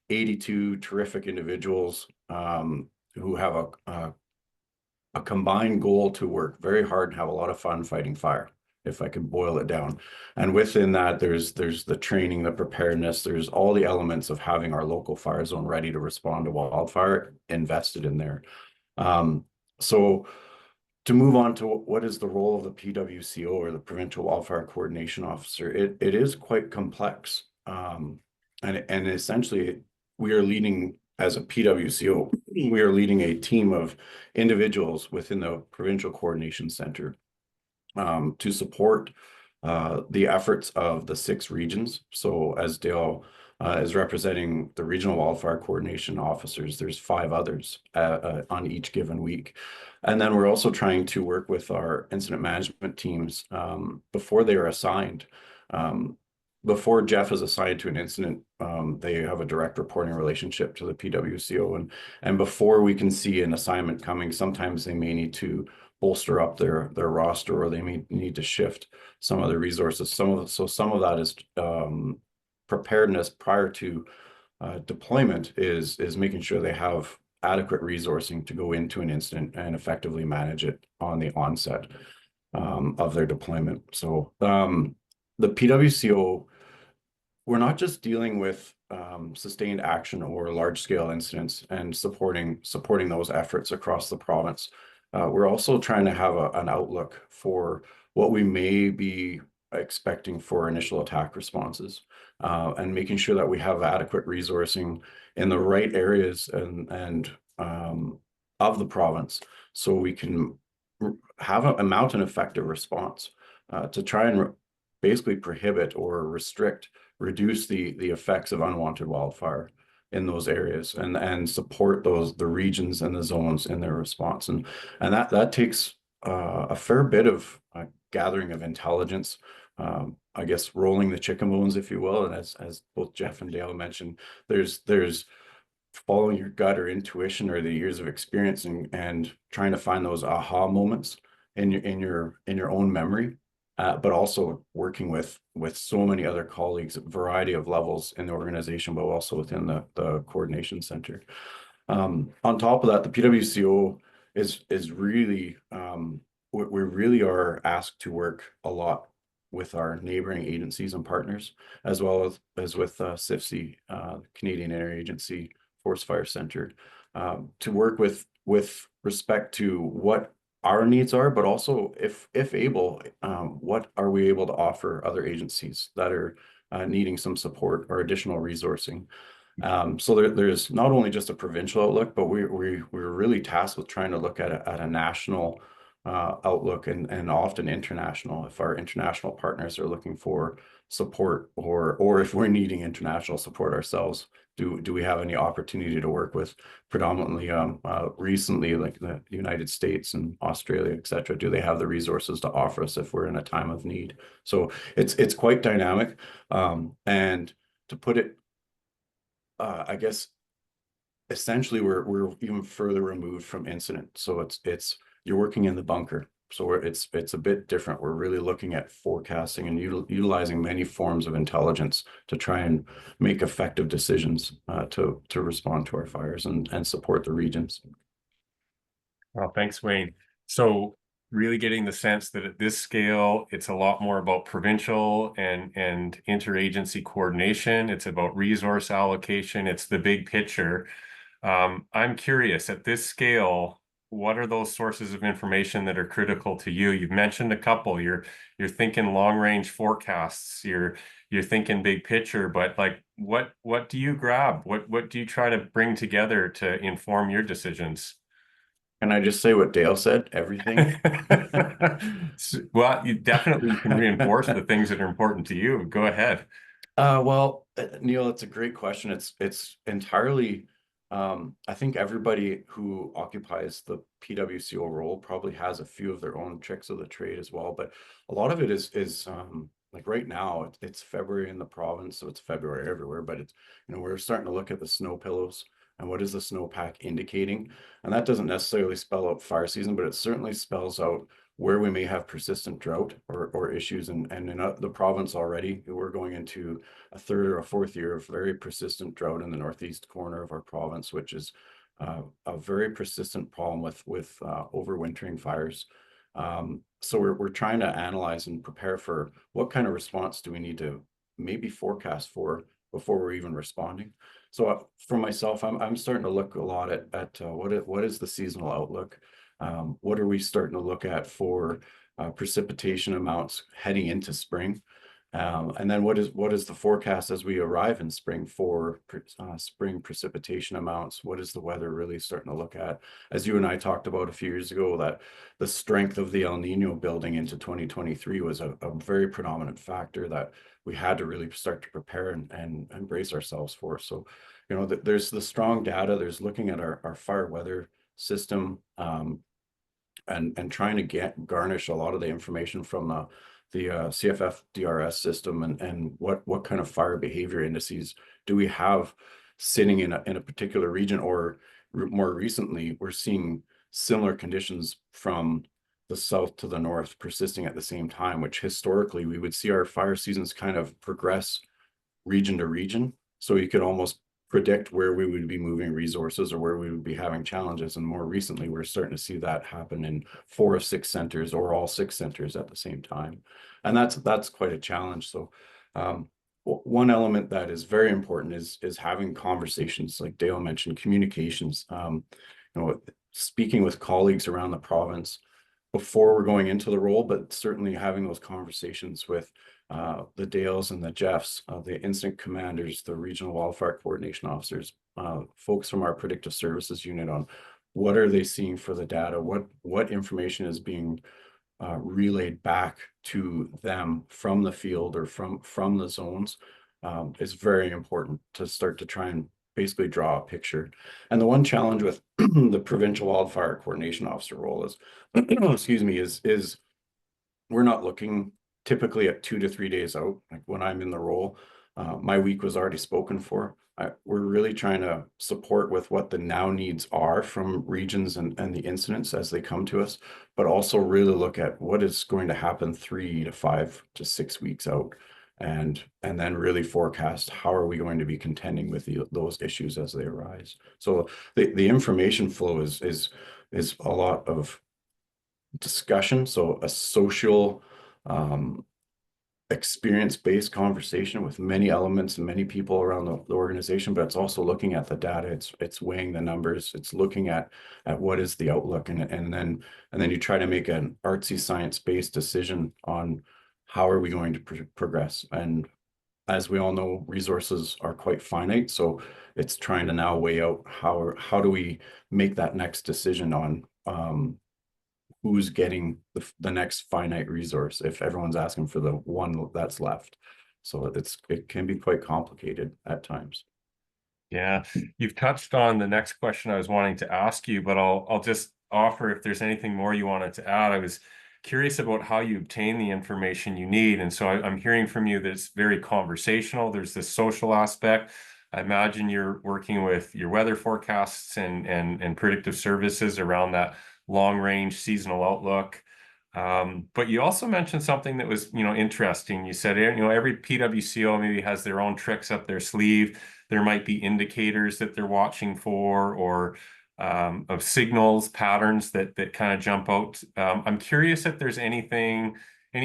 82 terrific individuals who have a a combined goal to work very hard and have a lot of fun fighting fire, if I could boil it down. And within that, there's the training, the preparedness, there's all the elements of having our local fire zone ready to respond to wildfire invested in there. So to move on to what is the role of the PWCO, or the Provincial Wildfire Coordination Officer, it is quite complex. And essentially we are leading, as a PWCO, we are leading a team of individuals within the Provincial Coordination Center to support the efforts of the 6 regions. So as Dale is representing the regional wildfire coordination officers, there's 5 others on each given week. And then we're also trying to work with our incident management teams before they are assigned. Before Jeff is assigned to an incident, they have a direct reporting relationship to the PWCO. And before we can see an assignment coming, sometimes they may need to bolster up their roster, or they may need to shift some of the resources. Some of that is preparedness prior to deployment, is making sure they have adequate resourcing to go into an incident and effectively manage it on the onset of their deployment. So the PWCO, we're not just dealing with sustained action or large scale incidents and supporting those efforts across the province. We're also trying to have an outlook for what we may be expecting for initial attack responses, and making sure that we have adequate resourcing in the right areas and of the province, so we can mount an effective response to try and basically prohibit or reduce the effects of unwanted wildfire in those areas, and support the regions and the zones in their response. And that takes a fair bit of gathering of intelligence, I guess rolling the chicken bones, if you will. And as both Jeff and Dale mentioned, there's following your gut or intuition or the years of experience, and trying to find those aha moments in your own memory, but also working with so many other colleagues at a variety of levels in the organization, but also within the coordination center. On top of that, the PWCO is really, we really are asked to work a lot with our neighboring agencies and partners, as well as with CIFC, Canadian Interagency Forest Fire Center, to work with respect to what our needs are, but also, if able, what are we able to offer other agencies that are needing some support or additional resourcing. So there's not only just a provincial outlook, but we're really tasked with trying to look at a national outlook, and often international, if our international partners are looking for support, or if we're needing international support ourselves. Do we have any opportunity to work with predominantly recently, like the United States and Australia, et cetera? Do they have the resources to offer us if we're in a time of need? So it's quite dynamic. And to put it, I guess, essentially we're even further removed from incident. So it's you're working in the bunker. So it's a bit different. We're really looking at forecasting and utilizing many forms of intelligence to try and make effective decisions to respond to our fires and support the regions. Well, thanks, Wayne. So really getting the sense that at this scale, it's a lot more about provincial and interagency coordination. It's about resource allocation. It's the big picture. I'm curious, at this scale, what are those sources of information that are critical to you? You've mentioned a couple. You're thinking long range forecasts. You're thinking big picture. But like, what do you grab? What do you try to bring together to inform your decisions? Can I just say what Dale said? Everything. Well, you definitely can reinforce the things that are important to you. Go ahead. Well, Neal, it's a great question. It's entirely. I think everybody who occupies the PWCO role probably has a few of their own tricks of the trade as well. But a lot of it is like right now, it's February in the province, so it's February everywhere. But it's, we're starting to look at the snow pillows and what is the snowpack indicating. And that doesn't necessarily spell out fire season, but it certainly spells out where we may have persistent drought or issues. And in the province already, we're going into a third or a fourth year of very persistent drought in the northeast corner of our province, which is a very persistent problem with overwintering fires. So we're trying to analyze and prepare for what kind of response do we need to maybe forecast for before we're even responding. So for myself, I'm starting to look a lot at what is the seasonal outlook? What are we starting to look at for precipitation amounts heading into spring? And then what is the forecast as we arrive in spring for spring precipitation amounts? What is the weather really starting to look at? As you and I talked about a few years ago, that the strength of the El Nino building into 2023 was a very predominant factor that we had to really start to prepare and brace ourselves for. So, you know, there's the strong data, there's looking at our fire weather system, and trying to garnish a lot of the information from the CFF DRS system and what kind of fire behavior indices do we have sitting in a particular region, or more recently we're seeing similar conditions from the south to the north persisting at the same time, which historically we would see our fire seasons kind of progress region to region. So you could almost predict where we would be moving resources or where we would be having challenges. And more recently, we're starting to see that happen in 4 of 6 centers or all 6 centers at the same time. And that's quite a challenge. So one element that is very important is having conversations, like Dale mentioned, communications, you know, speaking with colleagues around the province before we're going into the role, but certainly having those conversations with the Dales and the Jeffs, the incident commanders, the regional wildfire coordination officers, folks from our predictive services unit on what are they seeing for the data, what information is being relayed back to them from the field or from the zones, is very important to start to try and basically draw a picture. And the one challenge with the provincial wildfire coordination officer role is, excuse me, is we're not looking typically at 2 to 3 days out. Like when I'm in the role, my week was already spoken for. We're really trying to support with what the now needs are from regions and the incidents as they come to us, but also really look at what is going to happen 3 to 5 to 6 weeks out, and then really forecast how are we going to be contending with those issues as they arise. So the information flow is a lot of discussion. So a social experience-based conversation with many elements and many people around the organization, but it's also looking at the data, it's weighing the numbers, it's looking at what is the outlook, and then you try to make an artsy science-based decision on how are we going to progress. And as we all know, resources are quite finite, so it's trying to now weigh out how do we make that next decision on who's getting the next finite resource if everyone's asking for the one that's left. So it can be quite complicated at times. Yeah, you've touched on the next question I was wanting to ask you, but I'll just offer if there's anything more you wanted to add. I was curious about how you obtain the information you need. And so I'm hearing from you that it's very conversational. There's this social aspect. I imagine you're working with your weather forecasts and predictive services around that long range seasonal outlook. But you also mentioned something that was, interesting. You said, every PWCO maybe has their own tricks up their sleeve. There might be indicators that they're watching for, or of signals, patterns that kind of jump out. I'm curious if there's any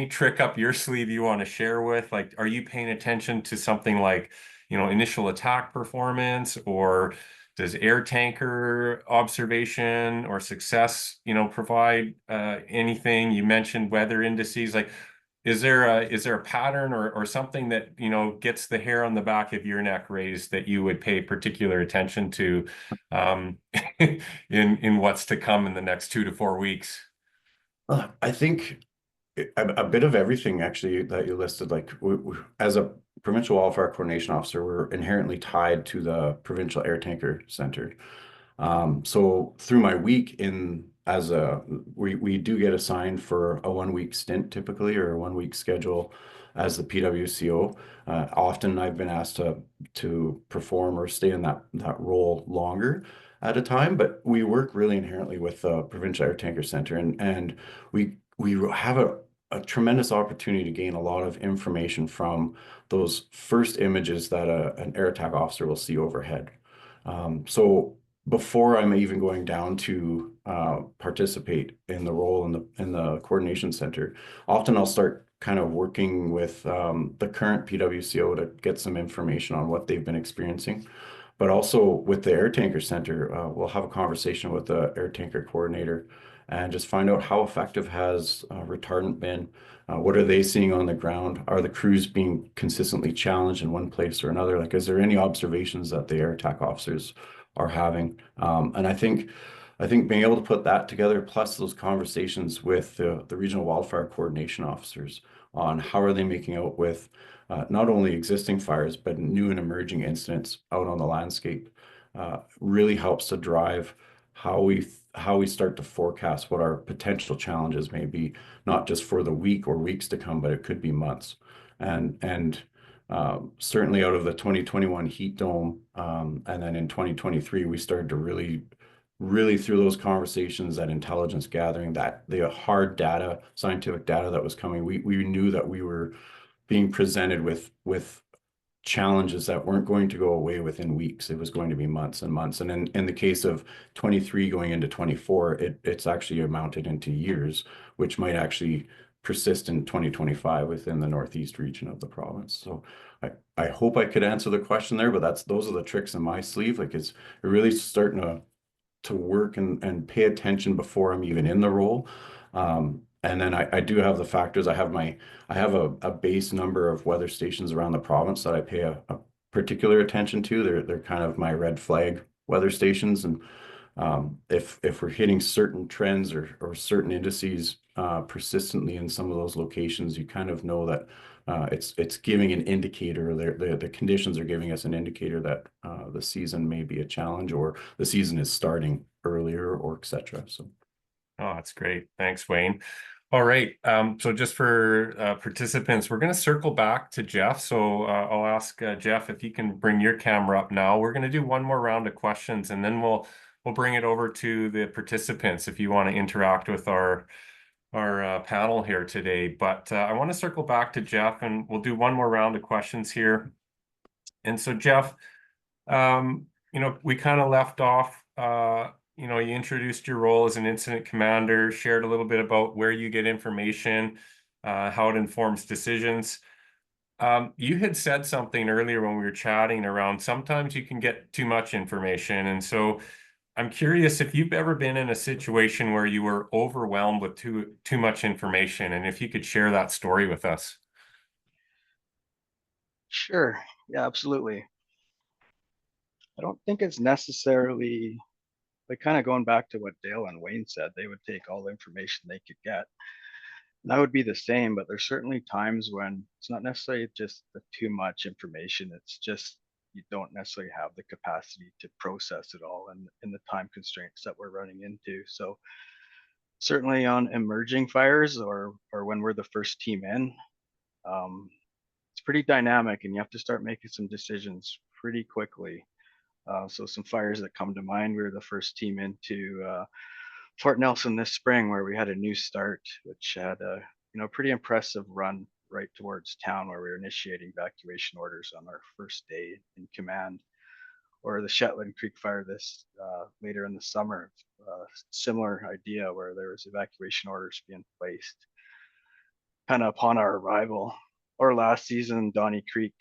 trick up your sleeve you want to share with, like, are you paying attention to something like, initial attack performance, or does air tanker observation or success, provide anything? You mentioned weather indices. Like, is there a pattern or something that, gets the hair on the back of your neck raised that you would pay particular attention to in what's to come in the next 2 to 4 weeks? I think a bit of everything actually that you listed. Like as a provincial wildfire coordination officer, we're inherently tied to the provincial air tanker center. So through my week we do get assigned for a 1-week stint typically, or a 1-week schedule as the PWCO. Often I've been asked to perform or stay in that role longer at a time, but we work really inherently with the provincial air tanker center, and we have a tremendous opportunity to gain a lot of information from those first images that an air attack officer will see overhead. So before I'm even going down to participate in the role in the coordination center, often I'll start kind of working with the current PWCO to get some information on what they've been experiencing. But also with the air tanker center, we'll have a conversation with the air tanker coordinator and just find out how effective has retardant been. What are they seeing on the ground? Are the crews being consistently challenged in one place or another? Like, is there any observations that the air attack officers are having? And I think being able to put that together, plus those conversations with the regional wildfire coordination officers on how are they making out with not only existing fires, but new and emerging incidents out on the landscape, really helps to drive how we start to forecast what our potential challenges may be, not just for the week or weeks to come, but it could be months. And certainly out of the 2021 heat dome, and then in 2023, we started to really through those conversations, that intelligence gathering, that the hard data, scientific data that was coming, we knew that we were being presented with challenges that weren't going to go away within weeks. It was going to be months and months. And in the case of 23 going into 24, it's actually amounted into years, which might actually persist in 2025 within the northeast region of the province. So I hope I could answer the question there, but those are the tricks in my sleeve. Like, it's really starting to work and pay attention before I'm even in the role. And then I do have the factors. I have a base number of weather stations around the province that I pay a particular attention to. They're kind of my red flag weather stations. And if we're hitting certain trends or certain indices persistently in some of those locations, you kind of know that it's giving an indicator. The conditions are giving us an indicator that the season may be a challenge, or the season is starting earlier, or etc. So, oh, that's great. Thanks, Wayne. All right. So just for participants, we're going to circle back to Jeff. So I'll ask Jeff if you can bring your camera up now. We're going to do one more round of questions, and then we'll bring it over to the participants if you want to interact with our panel here today. But I want to circle back to Jeff, and we'll do one more round of questions here. And so, Jeff, we kind of left off. You introduced your role as an incident commander, shared a little bit about where you get information, how it informs decisions. You had said something earlier when we were chatting around sometimes you can get too much information. And so I'm curious if you've ever been in a situation where you were overwhelmed with too much information, and if you could share that story with us. Sure. Yeah, absolutely. I don't think it's necessarily, like, kind of going back to what Dale and Wayne said, they would take all the information they could get. And that would be the same, but there's certainly times when it's not necessarily just the too much information. It's just you don't necessarily have the capacity to process it all and in the time constraints that we're running into. So certainly on emerging fires or when we're the first team in, it's pretty dynamic and you have to start making some decisions pretty quickly. So some fires that come to mind, we were the first team into Fort Nelson this spring, where we had a new start, which had a pretty impressive run right towards town, where we were initiating evacuation orders on our first day in command. Or the Shetland Creek fire this later in the summer, similar idea where there was evacuation orders being placed kind of upon our arrival. Or last season, Donnie Creek,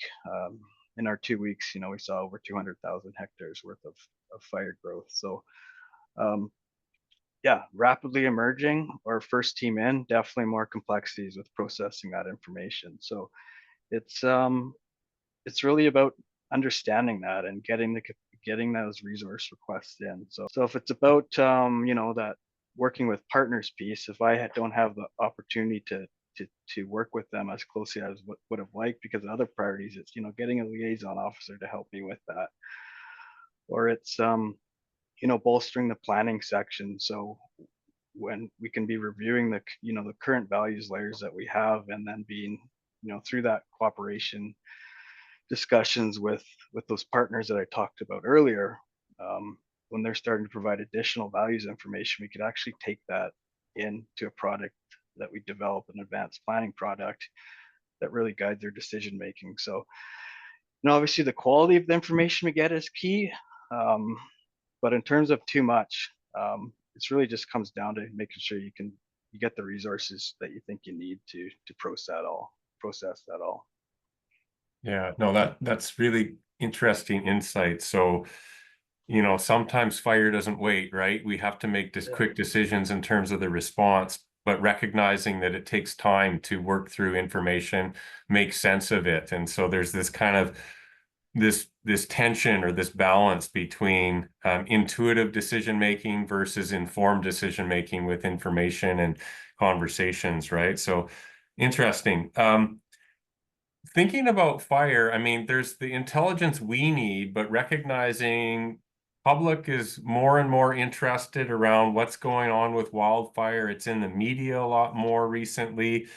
in our 2 weeks, we saw over 200,000 hectares worth of fire growth. So yeah, rapidly emerging or first team in, definitely more complexities with processing that information. So it's really about understanding that and getting those resource requests in. So if it's about that working with partners piece, if I don't have the opportunity to work with them as closely as would have liked because of other priorities, it's getting a liaison officer to help me with that, or it's bolstering the planning section. So when we can be reviewing the current values layers that we have, and then being through that cooperation discussions with those partners that I talked about earlier, when they're starting to provide additional values information, we could actually take that into a product that we develop, an advanced planning product that really guides their decision making. So obviously the quality of the information we get is key, But in terms of too much, it's really just comes down to making sure you get the resources that you think you need to process that all. Yeah, no, that's really interesting insight. So, you know, sometimes fire doesn't wait, right? We have to make this quick decisions in terms of the response, but recognizing that it takes time to work through information, make sense of it. And so there's this kind of this tension or this balance between intuitive decision making versus informed decision making with information and conversations, right? So interesting. Thinking about fire, I mean, there's the intelligence we need, but recognizing public is more and more interested around what's going on with wildfire. It's in the media a lot more recently.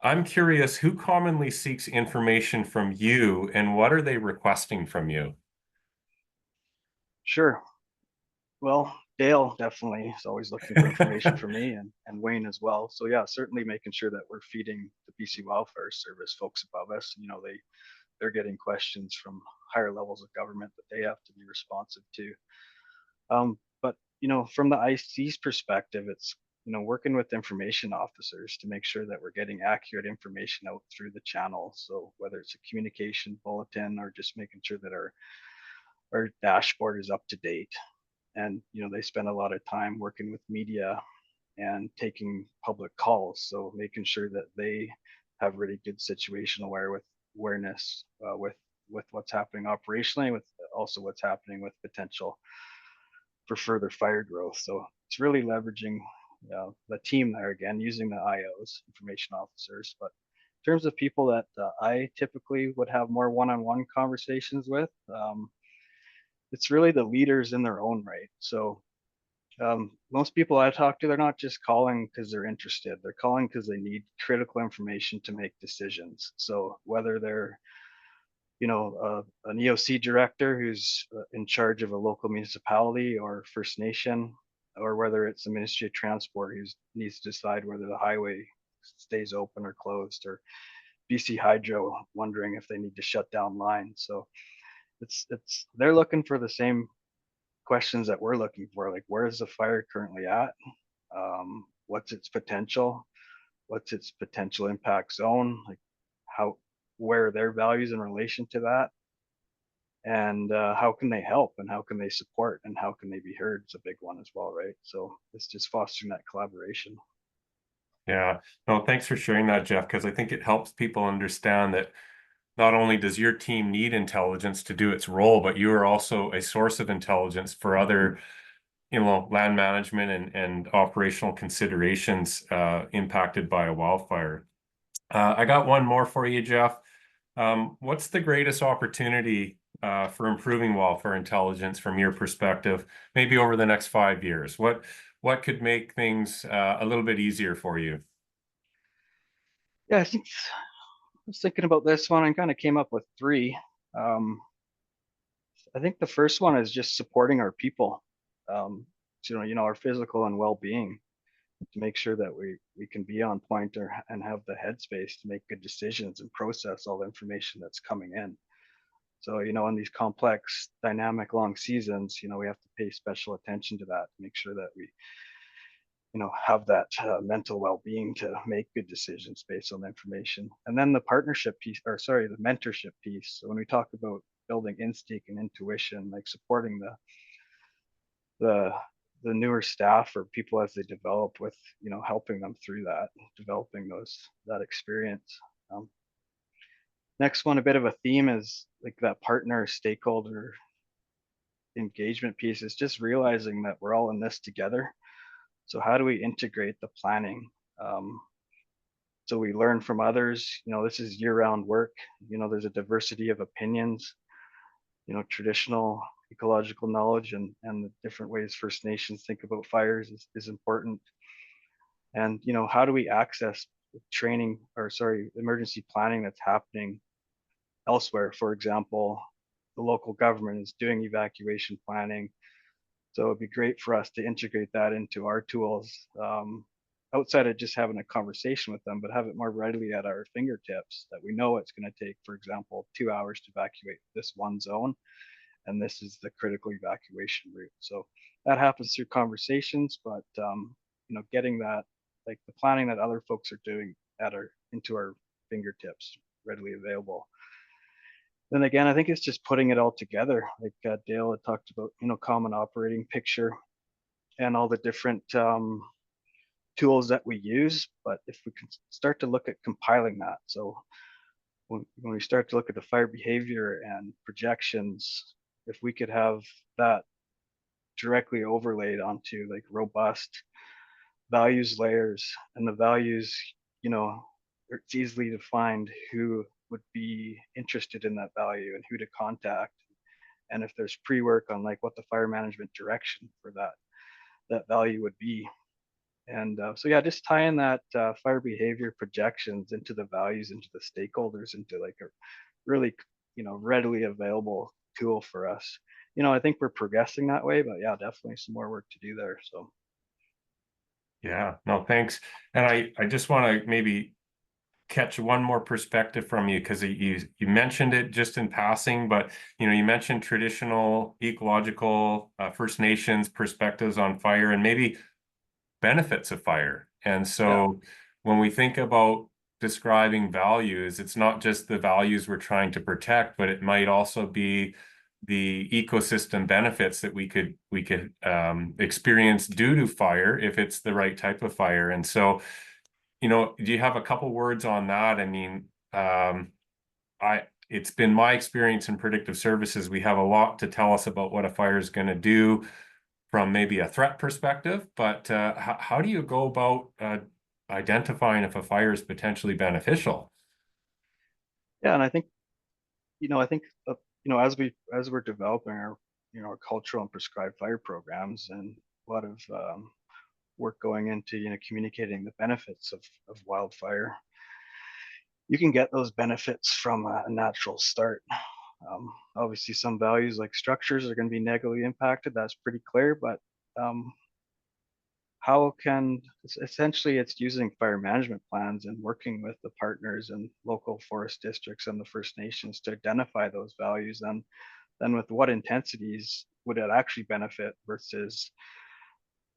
I'm curious, who commonly seeks information from you and what are they requesting from you? Sure. Well, Dale definitely is always looking for information from me, and Wayne as well. So yeah, certainly making sure that we're feeding the BC Wildfire Service folks above us. You know, they're getting questions from higher levels of government that they have to be responsive to. But you know, from the IC's perspective, it's, you know, working with information officers to make sure that we're getting accurate information out through the channel. So whether it's a communication bulletin or just making sure that our dashboard is up to date. And you know, they spend a lot of time working with media and taking public calls, so making sure that they have really good situational awareness with what's happening operationally, with also what's happening with potential for further fire growth. So it's really leveraging the team there again, using the IOs, information officers. But in terms of people that I typically would have more one-on-one conversations with, it's really the leaders in their own right. So most people I talk to, they're not just calling because they're interested. They're calling because they need critical information to make decisions. So whether they're, you know, an EOC director who's in charge of a local municipality or First Nation, or whether it's the Ministry of Transport who needs to decide whether the highway stays open or closed, or BC Hydro wondering if they need to shut down lines. So it's they're looking for the same questions that we're looking for, like where is the fire currently at? What's its potential? What's its potential impact zone? Like where are their values in relation to that? And how can they help, and how can they support, and how can they be heard? It's a big one as well, right? So it's just fostering that collaboration. Yeah, no, thanks for sharing that, Jeff, because I think it helps people understand that not only does your team need intelligence to do its role, but you are also a source of intelligence for other, you know, land management and operational considerations impacted by a wildfire. I got one more for you, Jeff. What's the greatest opportunity for improving wildfire intelligence from your perspective, maybe over the next 5 years? What could make things a little bit easier for you? Yeah, I was thinking about this one and kind of came up with three. I think the first one is just supporting our people, you know, our physical and well-being, to make sure that we can be on point and have the headspace to make good decisions and process all the information that's coming in. So, you know, in these complex, dynamic, long seasons, you know, we have to pay special attention to that to make sure that we, you know, have that mental well-being to make good decisions based on the information. And then the partnership piece, or sorry, the mentorship piece. So when we talk about building instinct and intuition, like supporting the newer staff or people as they develop, with, you know, helping them through that, developing that experience. Next one, a bit of a theme, is like that partner stakeholder engagement piece, is just realizing that we're all in this together. So how do we integrate the planning? So we learn from others. You know, this is year-round work. You know, there's a diversity of opinions. You know, traditional ecological knowledge and the different ways First Nations think about fires is important. And, you know, how do we access training, or sorry, emergency planning that's happening elsewhere? For example, the local government is doing evacuation planning. So it'd be great for us to integrate that into our tools, outside of just having a conversation with them, but have it more readily at our fingertips, that we know it's going to take, for example, 2 hours to evacuate this one zone. and this is the critical evacuation route. So that happens through conversations, but you know, getting that, like the planning that other folks are doing into our fingertips, readily available. Then again, I think it's just putting it all together. Like Dale had talked about, you know, common operating picture and all the different tools that we use. But if we can start to look at compiling that, so when we start to look at the fire behavior and projections, if we could have that directly overlaid onto like robust values layers, and the values, you know, it's easily defined who would be interested in that value and who to contact, and if there's pre-work on like what the fire management direction for that value would be. And so yeah, just tying that fire behavior projections into the values, into the stakeholders, into like a really, you know, readily available tool for us. You know, I think we're progressing that way, but yeah, definitely some more work to do there. So Yeah, no, thanks. And I just want to maybe catch one more perspective from you, because you mentioned it just in passing, but you know, you mentioned traditional ecological First Nations perspectives on fire and maybe benefits of fire. And so when we think about describing values, it's not just the values we're trying to protect, but it might also be the ecosystem benefits that we could experience due to fire if it's the right type of fire. And so, you know, do you have a couple words on that? I mean, it's been my experience in predictive services, we have a lot to tell us about what a fire is going to do from maybe a threat perspective, but how do you go about identifying if a fire is potentially beneficial? yeah, and I think, you know, you know, as we're developing our, you know, our cultural and prescribed fire programs, and a lot of work going into, you know, communicating the benefits of wildfire, you can get those benefits from a natural start. Obviously, some values like structures are going to be negatively impacted. That's pretty clear. But essentially it's using fire management plans and working with the partners and local forest districts and the First Nations to identify those values, and then with what intensities would it actually benefit versus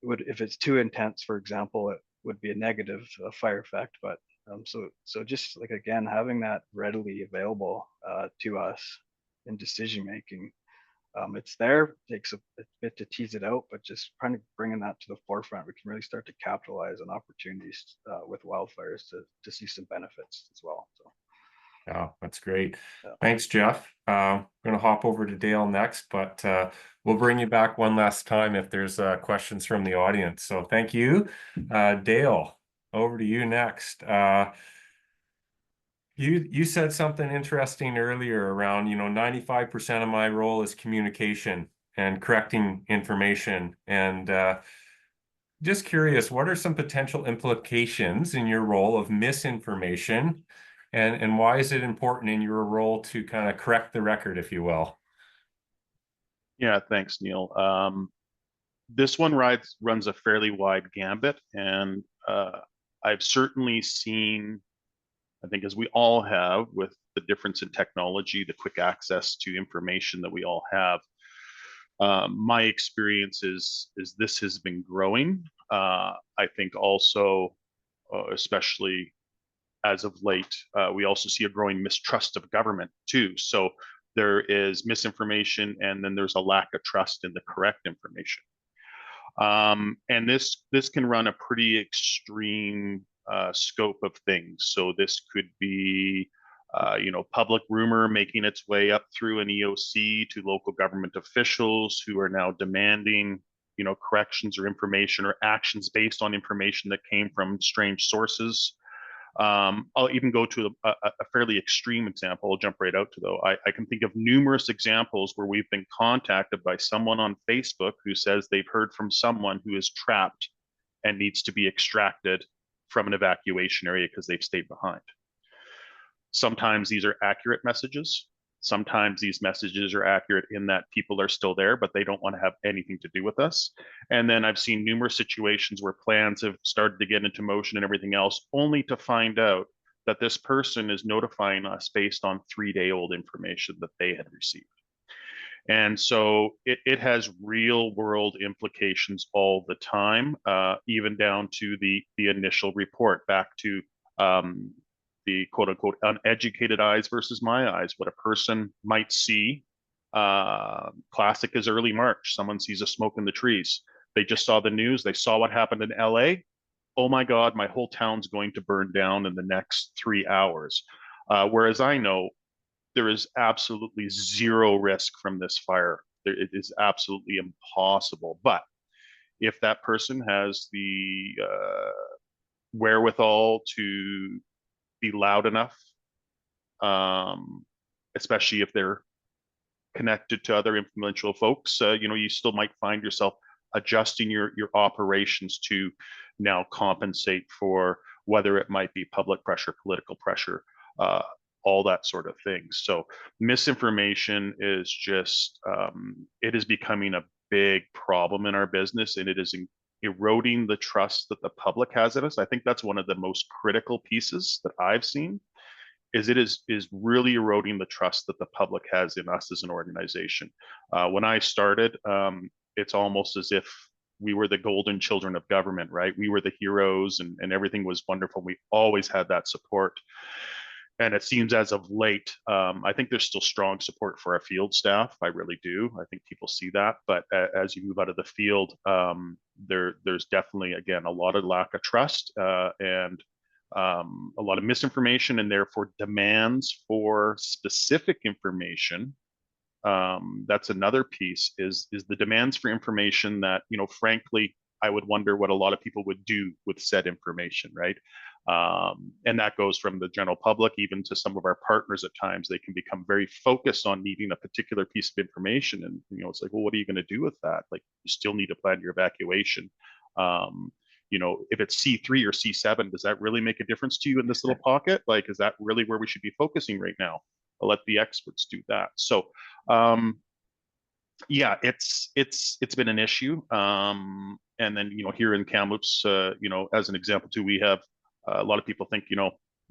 if it's too intense, for example, it would be a negative fire effect. But so just like, again, having that readily available to us in decision making, it's there. It takes a bit to tease it out, but just kind of bringing that to the forefront, we can really start to capitalize on opportunities with wildfires to see some benefits as well. So yeah, that's great. Yeah. Thanks, Jeff. I'm going to hop over to Dale next, but we'll bring you back one last time if there's questions from the audience. So thank you. Dale, over to you next. You said something interesting earlier around, you know, 95% of my role is communication and correcting information. And just curious, what are some potential implications in your role of misinformation, and why is it important in your role to kind of correct the record, if you will? Yeah, thanks, Neal. This one runs a fairly wide gambit, and I've certainly seen, I think as we all have, with the difference in technology, the quick access to information that we all have, my experience is this has been growing. I think also, especially as of late, we also see a growing mistrust of government too. So there is misinformation, and then there's a lack of trust in the correct information. And this can run a pretty extreme scope of things. So this could be, you know, public rumor making its way up through an EOC to local government officials who are now demanding, you know, corrections or information or actions based on information that came from strange sources. I'll even go to a fairly extreme example. I'll jump right out to, though. I can think of numerous examples where we've been contacted by someone on Facebook who says they've heard from someone who is trapped and needs to be extracted from an evacuation area because they've stayed behind. Sometimes these are accurate messages. Sometimes these messages are accurate in that people are still there, but they don't want to have anything to do with us. And then I've seen numerous situations where plans have started to get into motion and everything else, only to find out that this person is notifying us based on 3-day-old information that they had received. And so it has real world implications all the time, even down to the initial report, back to the quote unquote uneducated eyes versus my eyes, what a person might see. Classic is early March. Someone sees a smoke in the trees. They just saw the news. They saw what happened in LA. Oh my God, my whole town's going to burn down in the next 3 hours. Whereas I know there is absolutely zero risk from this fire. It is absolutely impossible. But if that person has the wherewithal to be loud enough, especially if they're connected to other influential folks, you still might find yourself adjusting your operations to now compensate for whether it might be public pressure, political pressure, all that sort of thing. So misinformation is just, it is becoming a big problem in our business, and it is eroding the trust that the public has in us. I think that's one of the most critical pieces that I've seen, is it is really eroding the trust that the public has in us as an organization. When I started, it's almost as if we were the golden children of government, right? We were the heroes, and everything was wonderful. We always had that support. And it seems as of late, I think there's still strong support for our field staff. I really do. I think people see that. But as you move out of the field, there's definitely, again, a lot of lack of trust, and a lot of misinformation, and therefore demands for specific information. That's another piece, is the demands for information that, frankly, I would wonder what a lot of people would do with said information, right? And that goes from the general public even to some of our partners. At times they can become very focused on needing a particular piece of information, and it's like, well, what are you going to do with that? Like, you still need to plan your evacuation. If it's C3 or C7, does that really make a difference to you in this little pocket? Like, is that really where we should be focusing right now? I'll let the experts do that. So yeah, it's been an issue. And then, here in Kamloops, as an example too, we have a lot of people think,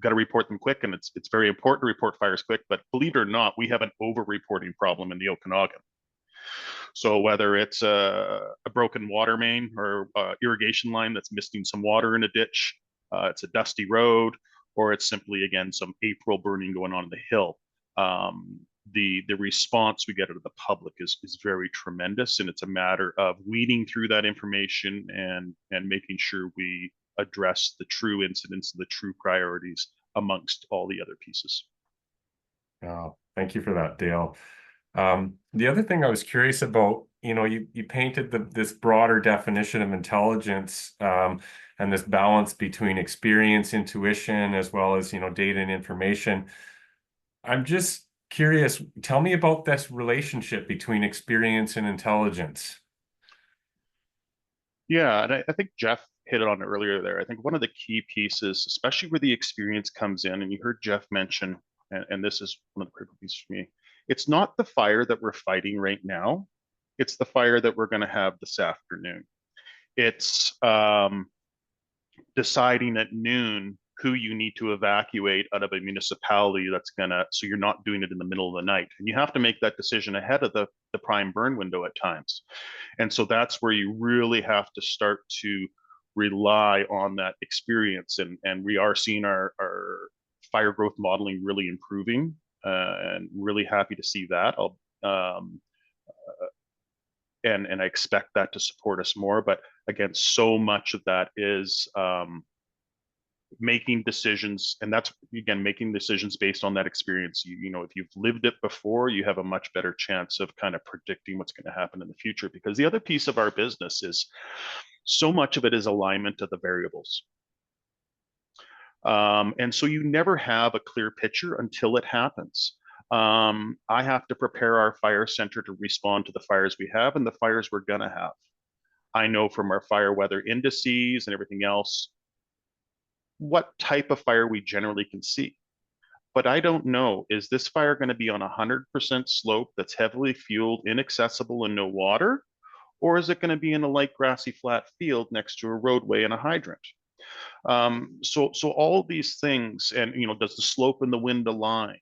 got to report them quick, and it's very important to report fires quick. But believe it or not, we have an over-reporting problem in the Okanagan. So whether it's a broken water main or irrigation line that's missing some water in a ditch, it's a dusty road, or it's simply, again, some April burning going on in the hill. The response we get out of the public is very tremendous, and it's a matter of weeding through that information and making sure we address the true incidents and the true priorities amongst all the other pieces. Oh, thank you for that, Dale. The other thing I was curious about, you painted this broader definition of intelligence, and this balance between experience, intuition, as well as, data and information. I'm just curious, tell me about this relationship between experience and intelligence. Yeah, and I think Jeff hit it on earlier there. I think one of the key pieces, especially where the experience comes in, and you heard Jeff mention, and this is one of the critical pieces for me, it's not the fire that we're fighting right now. It's the fire that we're going to have this afternoon. It's deciding at noon who you need to evacuate out of a municipality so you're not doing it in the middle of the night. And you have to make that decision ahead of the prime burn window at times. And so that's where you really have to start to rely on that experience. And we are seeing our fire growth modeling really improving, and really happy to see that. And I expect that to support us more. But again, so much of that is making decisions, and that's, again, making decisions based on that experience. If you've lived it before, you have a much better chance of kind of predicting what's going to happen in the future. Because the other piece of our business is, so much of it is alignment of the variables. And so you never have a clear picture until it happens. I have to prepare our fire center to respond to the fires we have and the fires we're going to have. I know from our fire weather indices and everything else what type of fire we generally can see. But I don't know, is this fire going to be on 100% slope that's heavily fueled, inaccessible, and no water? Or is it going to be in a light grassy flat field next to a roadway and a hydrant? So all these things, and does the slope and the wind align?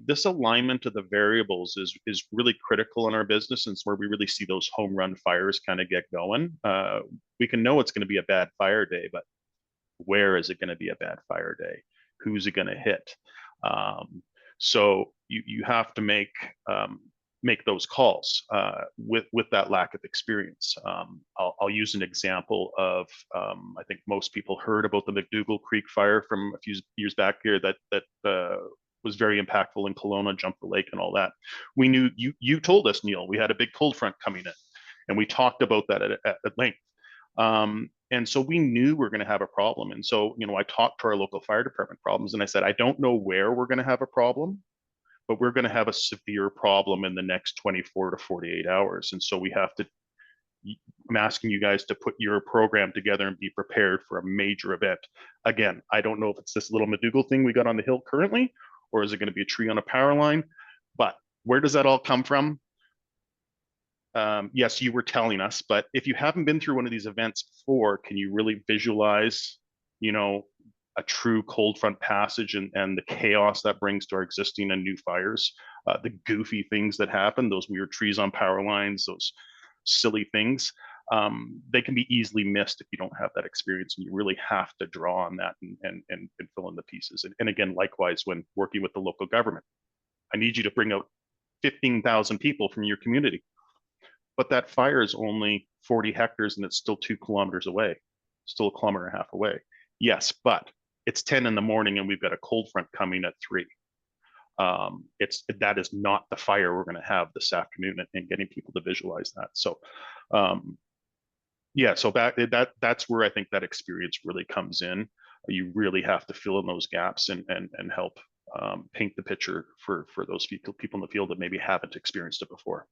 This alignment of the variables is really critical in our business, and it's where we really see those home run fires kind of get going. We can know it's going to be a bad fire day, but where is it going to be a bad fire day? Who's it going to hit? So you have to make those calls with that lack of experience. I'll use an example of I think most people heard about the McDougall Creek fire from a few years back here that was very impactful in Kelowna, Jumper Lake, and all that. We knew you told us, Neal, we had a big cold front coming in, and we talked about that at length. And so we knew we're going to have a problem. And so, I talked to our local fire department problems, and I said, I don't know where we're going to have a problem, but we're going to have a severe problem in the next 24 to 48 hours. And so I'm asking you guys to put your program together and be prepared for a major event. Again, I don't know if it's this little McDougall thing we got on the hill currently, or is it going to be a tree on a power line? But where does that all come from? Yes, you were telling us, but if you haven't been through one of these events before, can you really visualize, a true cold front passage and the chaos that brings to our existing and new fires, the goofy things that happen, those weird trees on power lines, those silly things, they can be easily missed if you don't have that experience, and you really have to draw on that and fill in the pieces. And again, likewise, when working with the local government, I need you to bring out 15,000 people from your community. But that fire is only 40 hectares and it's still 2 kilometers away, still a kilometer and a half away. Yes, but it's 10 in the morning and we've got a cold front coming at 3. That is not the fire we're going to have this afternoon, and getting people to visualize that. So, so that's where I think that experience really comes in. You really have to fill in those gaps and help paint the picture for those people in the field that maybe haven't experienced it before.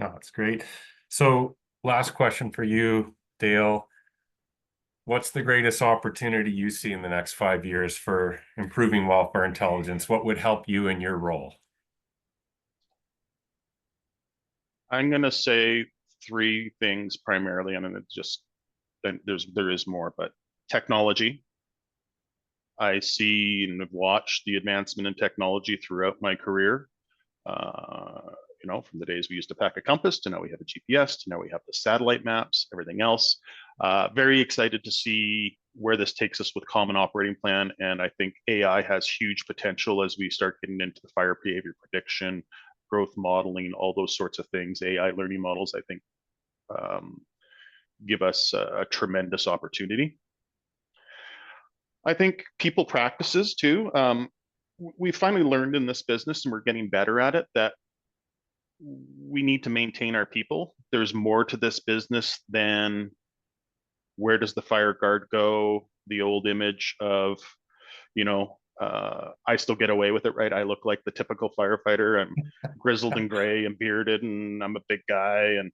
Oh, that's great. So last question for you, Dale. What's the greatest opportunity you see in the next 5 years for improving wildfire intelligence? What would help you in your role? I'm going to say 3 things primarily. I mean, there is more, but technology. I see and have watched the advancement in technology throughout my career. From the days we used to pack a compass to now we have a GPS to now we have the satellite maps, everything else. Very excited to see where this takes us with common operating plan. And I think AI has huge potential as we start getting into the fire behavior prediction, growth modeling, all those sorts of things. AI learning models, I think, give us a tremendous opportunity. I think people practices too. We finally learned in this business, and we're getting better at it, that we need to maintain our people. There's more to this business than where does the fire guard go, the old image of, I still get away with it, right? I look like the typical firefighter. I'm grizzled and gray and bearded, and I'm a big guy. And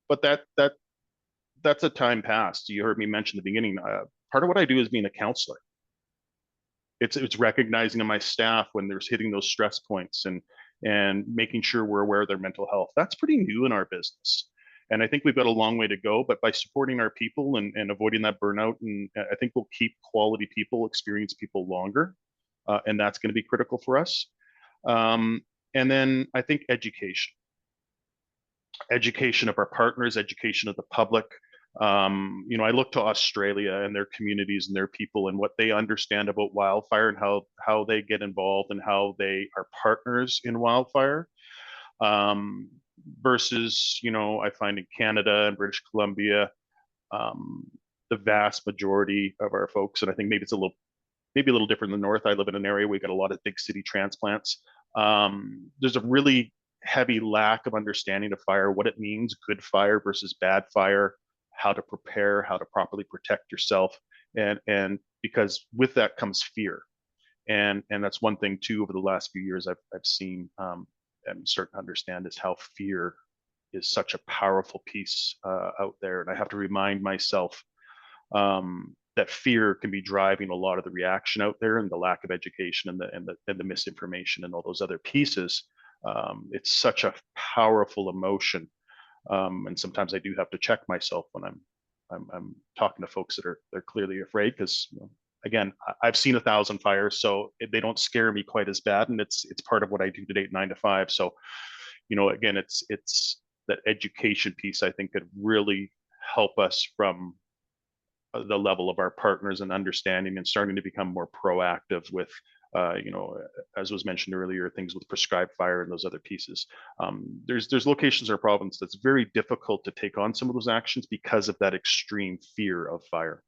but that's a time past. You heard me mention at the beginning. Part of what I do is being a counselor. It's recognizing in my staff when there's hitting those stress points and making sure we're aware of their mental health. That's pretty new in our business. And I think we've got a long way to go, but by supporting our people and avoiding that burnout, and I think we'll keep quality people, experienced people longer. And that's going to be critical for us. And then I think education of our partners, education of the public. I look to Australia and their communities and their people and what they understand about wildfire and how they get involved and how they are partners in wildfire. Versus, I find in Canada and British Columbia, the vast majority of our folks, and I think maybe it's a little different in the north. I live in an area where we got a lot of big city transplants. There's a really heavy lack of understanding of fire, what it means, good fire versus bad fire, how to prepare, how to properly protect yourself. And because with that comes fear. And that's one thing too, over the last few years I've seen and starting to understand is how fear is such a powerful piece out there. And I have to remind myself that fear can be driving a lot of the reaction out there, and the lack of education and the misinformation and all those other pieces. It's such a powerful emotion. And sometimes I do have to check myself when I'm talking to folks that they're clearly afraid, because again, I've seen 1,000 fires, so they don't scare me quite as bad, and it's part of what I do today, 9 to 5. So, again, it's that education piece I think could really help us from the level of our partners and understanding and starting to become more proactive with, as was mentioned earlier, things with prescribed fire and those other pieces. There's locations in our province that's very difficult to take on some of those actions because of that extreme fear of fire.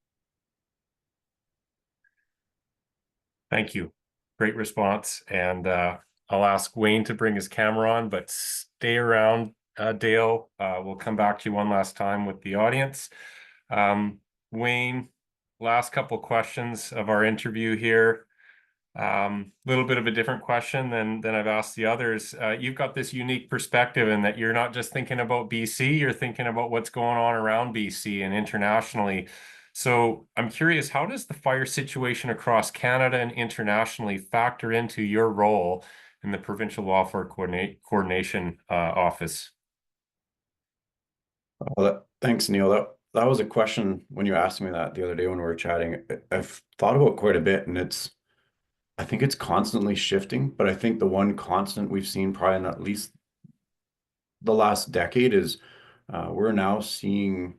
Thank you. Great response. And I'll ask Wayne to bring his camera on, but stay around, Dale. We'll come back to you one last time with the audience. Wayne, last couple questions of our interview here. Little bit of a different question than I've asked the others. You've got this unique perspective in that you're not just thinking about BC, you're thinking about what's going on around BC and internationally. So I'm curious, how does the fire situation across Canada and internationally factor into your role in the Provincial Wildfire Coordination Office? Well, thanks, Neil. That was a question when you asked me that the other day when we were chatting. I've thought about quite a bit, and I think it's constantly shifting, but I think the one constant we've seen probably in at least the last decade is we're now seeing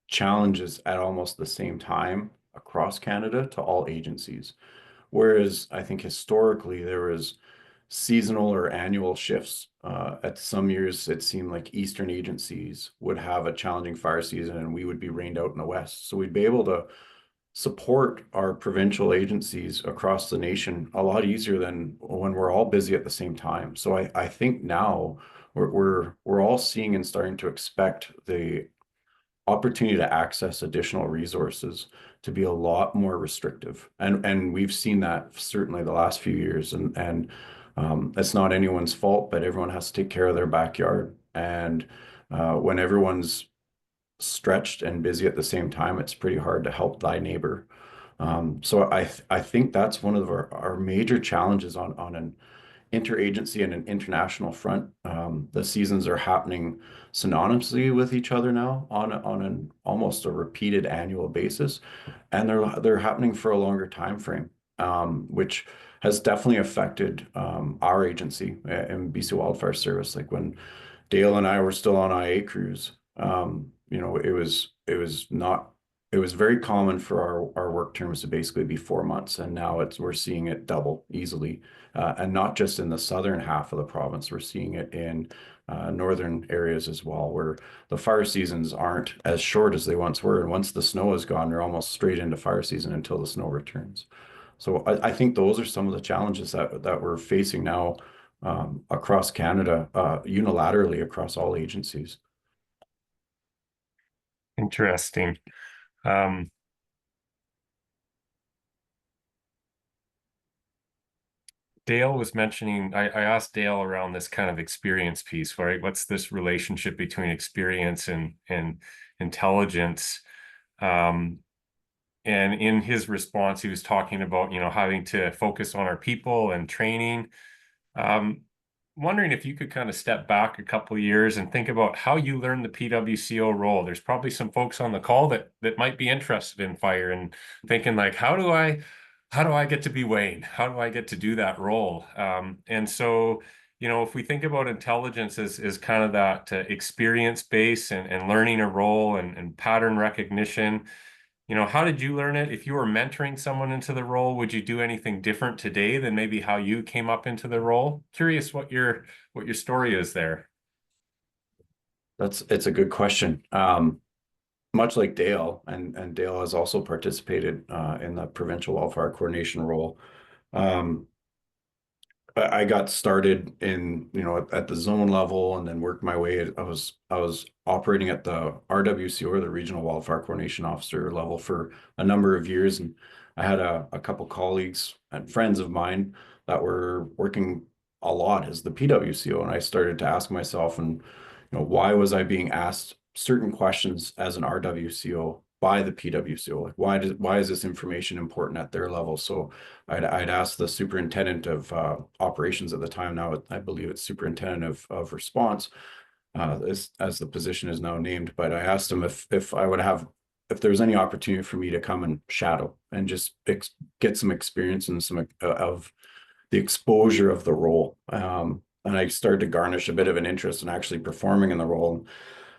challenges at almost the same time across Canada to all agencies. Whereas I think historically there was seasonal or annual shifts. At some years, it seemed like Eastern agencies would have a challenging fire season and we would be rained out in the West. So we'd be able to support our provincial agencies across the nation a lot easier than when we're all busy at the same time. So I think now we're all seeing and starting to expect the opportunity to access additional resources to be a lot more restrictive. And we've seen that certainly the last few years. And it's not anyone's fault, but everyone has to take care of their backyard. And when everyone's stretched and busy at the same time, it's pretty hard to help thy neighbor. So I think that's one of our major challenges on an interagency and an international front. The seasons are happening synonymously with each other now on an almost a repeated annual basis, and they're happening for a longer time frame, which has definitely affected our agency in BC Wildfire Service. Like when Dale and I were still on IA crews, it was very common for our work terms to basically be 4 months, and now we're seeing it double easily, and not just in the southern half of the province. We're seeing it in northern areas as well, where the fire seasons aren't as short as they once were, and once the snow is gone, they're almost straight into fire season until the snow returns. So I think those are some of the challenges that we're facing now across Canada, unilaterally across all agencies. Interesting. Dale was mentioning, I asked Dale around this kind of experience piece, right? What's this relationship between experience and intelligence? And in his response, he was talking about, having to focus on our people and training. Wondering if you could kind of step back a couple of years and think about how you learned the PWCO role. There's probably some folks on the call that might be interested in fire and thinking like, how do I get to be Wayne? How do I get to do that role? And so, if we think about intelligence as kind of that experience base and learning a role and pattern recognition, how did you learn it? If you were mentoring someone into the role, would you do anything different today than maybe how you came up into the role? Curious what your story is there. It's a good question. Much like Dale, and Dale has also participated in the Provincial Wildfire Coordination role. I got started in, at the zone level and then worked my way. I was operating at the RWCO, or the Regional Wildfire Coordination Officer level, for a number of years. And I had a couple colleagues and friends of mine that were working a lot as the PWCO. And I started to ask myself, and why was I being asked certain questions as an RWCO by the PWCO? Like, why is this information important at their level? So I'd asked the superintendent of operations at the time. Now I believe it's superintendent of response, as the position is now named. But I asked him if I would have if there's any opportunity for me to come and shadow and just get some experience and some of the exposure of the role. And I started to garnish a bit of an interest in actually performing in the role.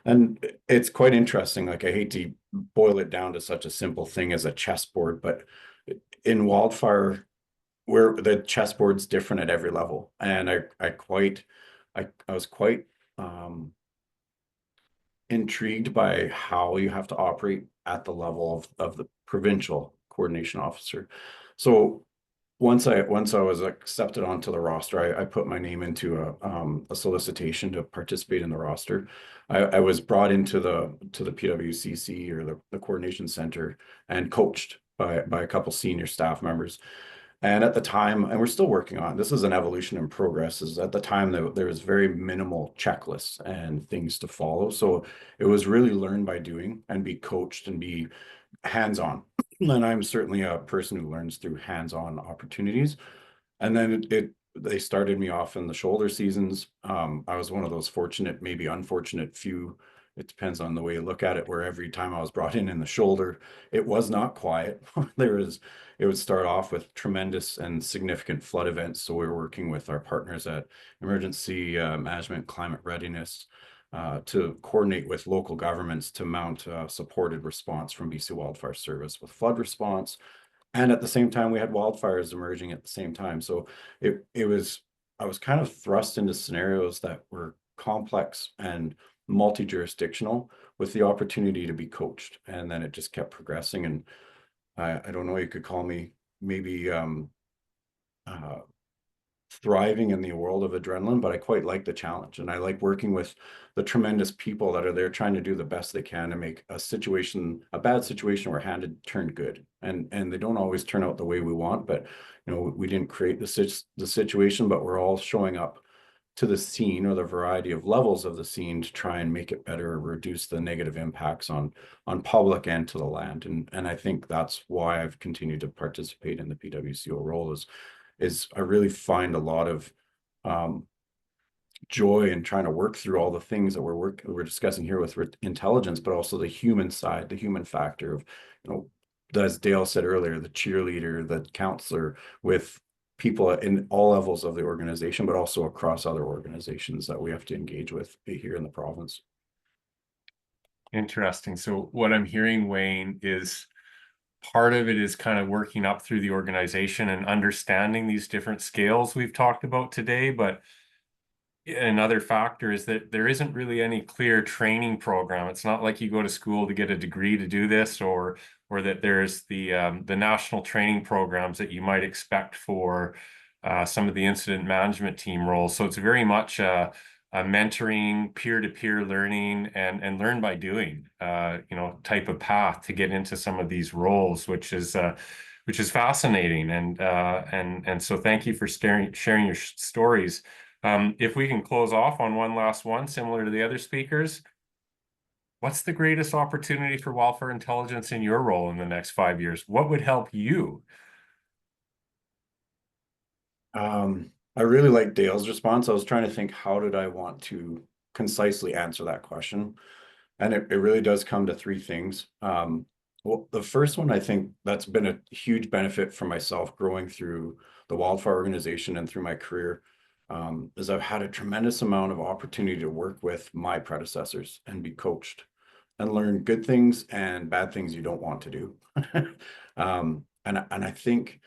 And it's quite interesting. Like, I hate to boil it down to such a simple thing as a chessboard, but in wildfire, where the chessboard's different at every level. And I was quite intrigued by how you have to operate at the level of the provincial coordination officer. So once I was accepted onto the roster, I put my name into a solicitation to participate in the roster. I was brought into the PWCC, or the coordination center, and coached by a couple senior staff members. And at the time, and we're still working on, this is an evolution in progress, is at the time there was very minimal checklists and things to follow. So it was really learn by doing and be coached and be hands-on. And I'm certainly a person who learns through hands-on opportunities. And then they started me off in the shoulder seasons. I was one of those fortunate, maybe unfortunate few, it depends on the way you look at it, where every time I was brought in the shoulder, it was not quiet. It would start off with tremendous and significant flood events. So we were working with our partners at Emergency Management, Climate Readiness, to coordinate with local governments to mount a supported response from BC Wildfire Service with flood response. And at the same time, we had wildfires emerging at the same time. So I was kind of thrust into scenarios that were complex and multi-jurisdictional, with the opportunity to be coached. And then it just kept progressing. And I don't know, you could call me maybe thriving in the world of adrenaline, but I quite like the challenge, and I like working with the tremendous people that are there trying to do the best they can to make a bad situation we're handed turn good. And they don't always turn out the way we want, but we didn't create the situation, but we're all showing up to the scene, or the variety of levels of the scene, to try and make it better, or reduce the negative impacts on public and to the land. And I think that's why I've continued to participate in the PWCO role, is I really find a lot of joy in trying to work through all the things that we're discussing here with intelligence, but also the human side, the human factor of, as Dale said earlier, the cheerleader, the counselor, with people in all levels of the organization, but also across other organizations that we have to engage with here in the province. Interesting. So what I'm hearing, Wayne, is part of it is kind of working up through the organization and understanding these different scales we've talked about today. But another factor is that there isn't really any clear training program. It's not like you go to school to get a degree to do this, or that there's the national training programs that you might expect for some of the incident management team roles. So it's very much a mentoring, peer-to-peer learning, and learn by doing, type of path to get into some of these roles, which is fascinating. And so thank you for sharing your stories. If we can close off on one last one, similar to the other speakers, what's the greatest opportunity for wildfire intelligence in your role in the next 5 years? What would help you? I really like Dale's response. I was trying to think, how did I want to concisely answer that question? And it really does come to three things. Well, the first one, I think that's been a huge benefit for myself growing through the wildfire organization and through my career, is I've had a tremendous amount of opportunity to work with my predecessors and be coached and learn good things and bad things you don't want to do. And I think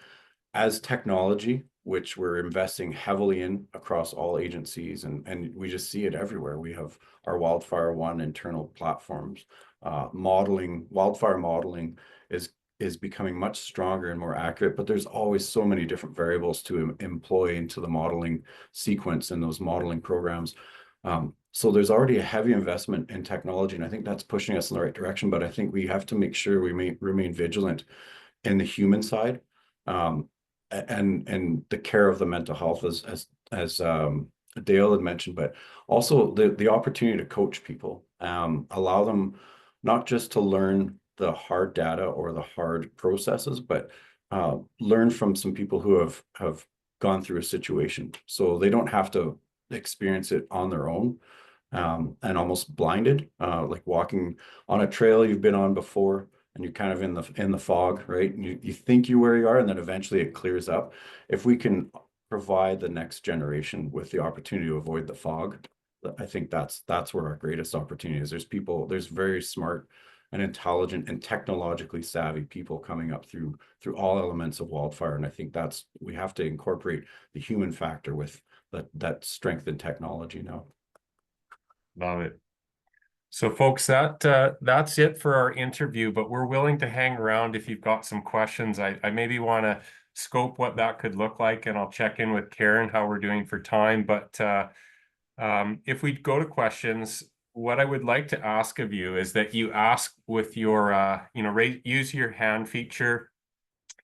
as technology, which we're investing heavily in across all agencies, and we just see it everywhere. We have our Wildfire One internal platforms. Wildfire modeling is becoming much stronger and more accurate, but there's always so many different variables to employ into the modeling sequence and those modeling programs. So there's already a heavy investment in technology, and I think that's pushing us in the right direction, but I think we have to make sure we remain vigilant in the human side, and the care of the mental health, as Dale had mentioned, but also the opportunity to coach people, allow them not just to learn the hard data or the hard processes, but learn from some people who have gone through a situation, so they don't have to experience it on their own. and almost blinded, like walking on a trail you've been on before, and you're kind of in the fog, right? And you think you where you are, and then eventually it clears up. If we can provide the next generation with the opportunity to avoid the fog, I think that's where our greatest opportunity is. There's very smart and intelligent and technologically savvy people coming up through all elements of wildfire, and I think we have to incorporate the human factor with that strength in technology now. Love it. So folks, that's it for our interview, but we're willing to hang around if you've got some questions. I maybe want to scope what that could look like, and I'll check in with Karen how we're doing for time. But if we go to questions, what I would like to ask of you is that you ask with your, use your hand feature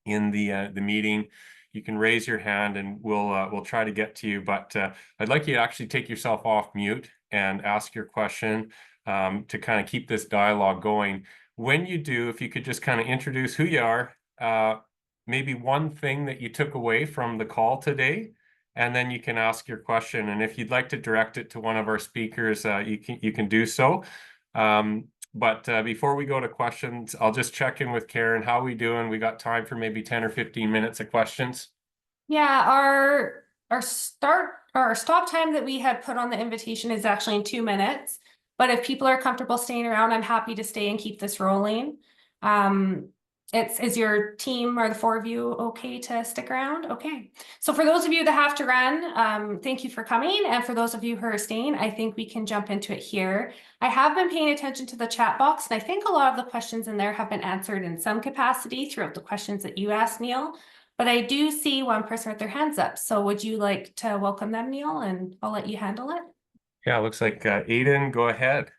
in the meeting. You can raise your hand and we'll try to get to you, but I'd like you to actually take yourself off mute and ask your question to kind of keep this dialogue going. When you do, if you could just kind of introduce who you are, maybe one thing that you took away from the call today, and then you can ask your question. And if you'd like to direct it to one of our speakers, you can do so. But before we go to questions, I'll just check in with Karen. How are we doing? We got time for maybe 10 or 15 minutes of questions. Yeah, our stop time that we had put on the invitation is actually in 2 minutes. But if people are comfortable staying around, I'm happy to stay and keep this rolling. Is your team or the 4 of you okay to stick around? Okay. So for those of you that have to run, thank you for coming. And for those of you who are staying, I think we can jump into it here. I have been paying attention to the chat box, and I think a lot of the questions in there have been answered in some capacity throughout the questions that you asked, Neal. But I do see one person with their hands up. So would you like to welcome them, Neal, and I'll let you handle it? Yeah, looks like Aiden, go ahead.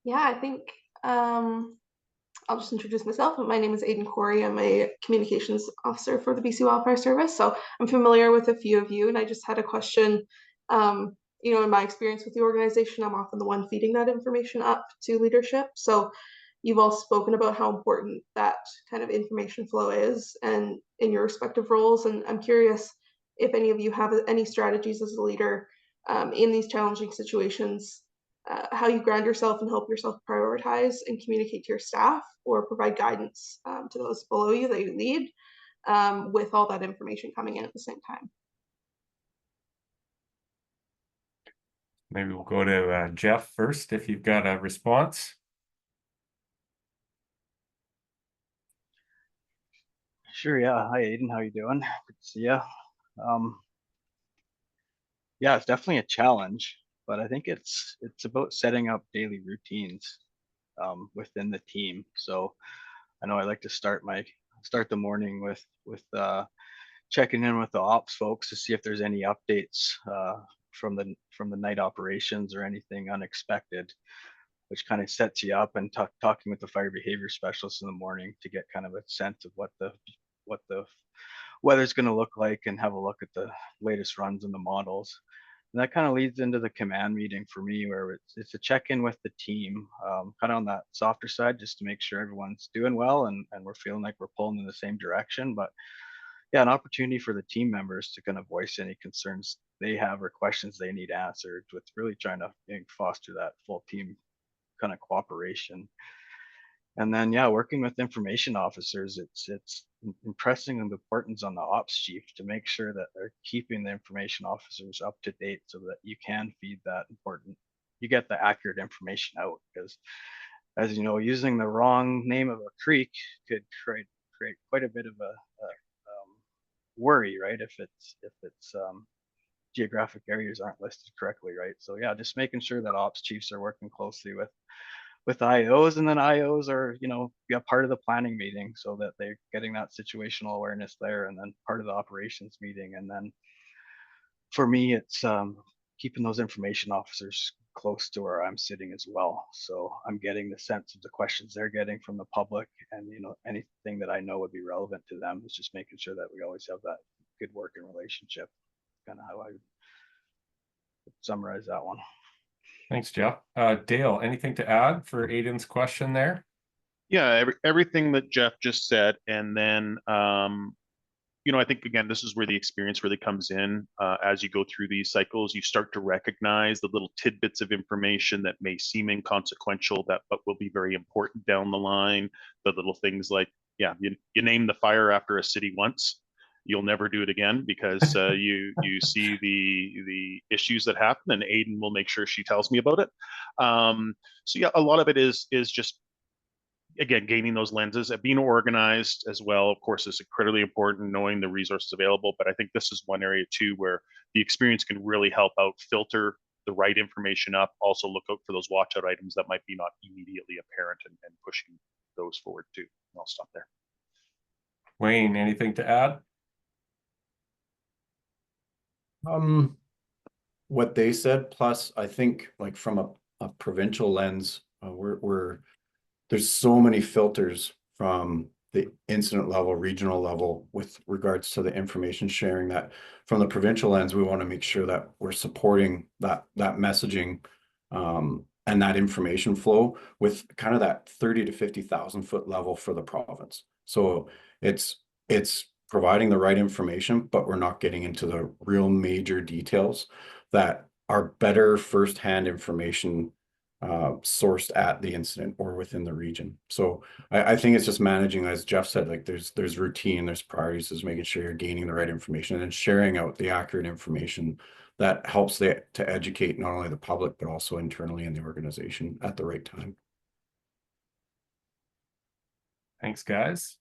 Yeah, I think I'll just introduce myself. My name is Aiden Corey. I'm a communications officer for the BC Wildfire Service. So I'm familiar with a few of you, and I just had a question. In my experience with the organization, I'm often the one feeding that information up to leadership. So you've all spoken about how important that kind of information flow is and in your respective roles. And I'm curious if any of you have any strategies as a leader in these challenging situations, how you ground yourself and help yourself prioritize and communicate to your staff or provide guidance to those below you that you lead with all that information coming in at the same time. Maybe we'll go to Jeff first, if you've got a response. Sure, yeah. Hi, Aiden. How you doing? Good to see you. Yeah, it's definitely a challenge, but I think it's about setting up daily routines within the team. So I know I like to start the morning with checking in with the ops folks to see if there's any updates from the night operations or anything unexpected, which kind of sets you up, and talking with the fire behavior specialist in the morning to get kind of a sense of what the weather's going to look like, and have a look at the latest runs and the models. And that kind of leads into the command meeting for me, where it's a check-in with the team, kind of on that softer side, just to make sure everyone's doing well and we're feeling like we're pulling in the same direction. But yeah, an opportunity for the team members to kind of voice any concerns they have or questions they need answered, with really trying to foster that full team kind of cooperation. And then, yeah, working with information officers, it's impressing the importance on the ops chief to make sure that they're keeping the information officers up to date, so that you can feed that you get the accurate information out. Because, as you know, using the wrong name of a creek could create quite a bit of a worry, right? If it's geographic areas aren't listed correctly, right? So yeah, just making sure that ops chiefs are working closely with IOs, and then IOs are, part of the planning meeting, so that they're getting that situational awareness there, and then part of the operations meeting. And then for me, it's keeping those information officers close to where I'm sitting as well. So I'm getting the sense of the questions they're getting from the public, and anything that I know would be relevant to them. Is just making sure that we always have that good working relationship. Kind of how I would summarize that one. Thanks, Jeff. Dale, anything to add for Aiden's question there? Yeah, everything that Jeff just said, and then I think, again, this is where the experience really comes in. As you go through these cycles, you start to recognize the little tidbits of information that may seem inconsequential, but will be very important down the line. The little things like, yeah, you name the fire after a city once, you'll never do it again because you see the issues that happen, and Aiden will make sure she tells me about it. So yeah, a lot of it is just, again, gaining those lenses and being organized as well, of course, is incredibly important, knowing the resources available. But I think this is one area too where the experience can really help out filter the right information up, also look out for those watch out items that might be not immediately apparent, and pushing those forward too. I'll stop there. Wayne, anything to add? What they said, plus I think like from a provincial lens, there's so many filters from the incident level, regional level with regards to the information sharing, that from the provincial lens, we want to make sure that we're supporting that messaging and that information flow with kind of that 30 to 50,000 foot level for the province. So it's providing the right information, but we're not getting into the real major details that are better firsthand information sourced at the incident or within the region. So I think it's just managing, as Jeff said, like there's routine, there's priorities, is making sure you're gaining the right information and sharing out the accurate information that helps to educate not only the public, but also internally in the organization at the right time. Thanks, guys.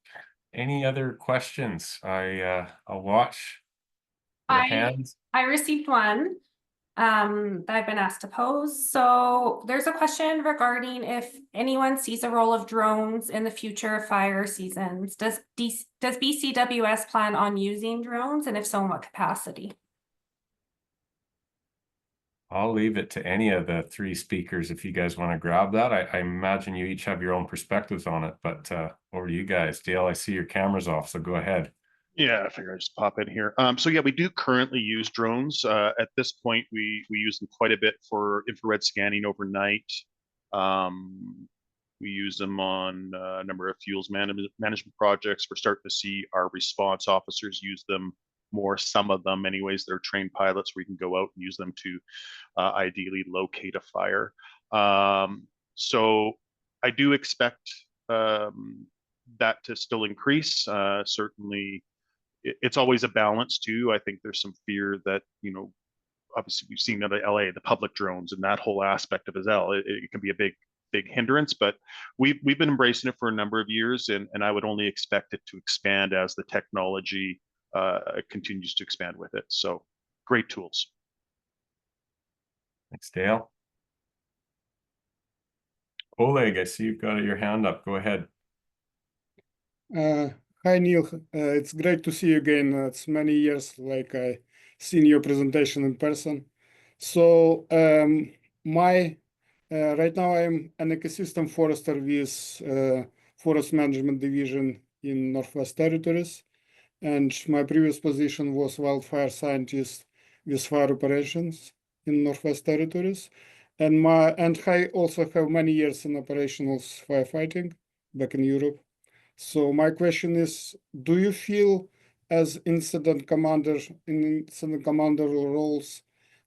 Any other questions? I'll watch your hands. I received one that I've been asked to pose. So there's a question regarding if anyone sees a role of drones in the future fire seasons. Does BCWS plan on using drones, and if so, in what capacity? I'll leave it to any of the three speakers if you guys want to grab that. I imagine you each have your own perspectives on it, but over to you guys. Dale, I see your camera's off, so go ahead. Yeah, I figure I'd just pop in here. So yeah, we do currently use drones. At this point, we use them quite a bit for infrared scanning overnight. We use them on a number of fuels management projects. We're starting to see our response officers use them more, some of them anyways. They're trained pilots where you can go out and use them to ideally locate a fire. So I do expect that to still increase. Certainly, it's always a balance too. I think there's some fear that, obviously we've seen in LA, the public drones and that whole aspect of it, it can be a big hindrance, but we've been embracing it for a number of years, and I would only expect it to expand as the technology continues to expand with it. So great tools. Thanks, Dale. Oleg, I see you've got your hand up. Go ahead. Hi, Neal. It's great to see you again. It's many years like I seen your presentation in person. So right now I'm an ecosystem forester with Forest Management Division in Northwest Territories, and my previous position was wildfire scientist with fire operations in Northwest Territories, and I also have many years in operational firefighting back in Europe. So my question is, do you feel as incident commander in incident commander roles,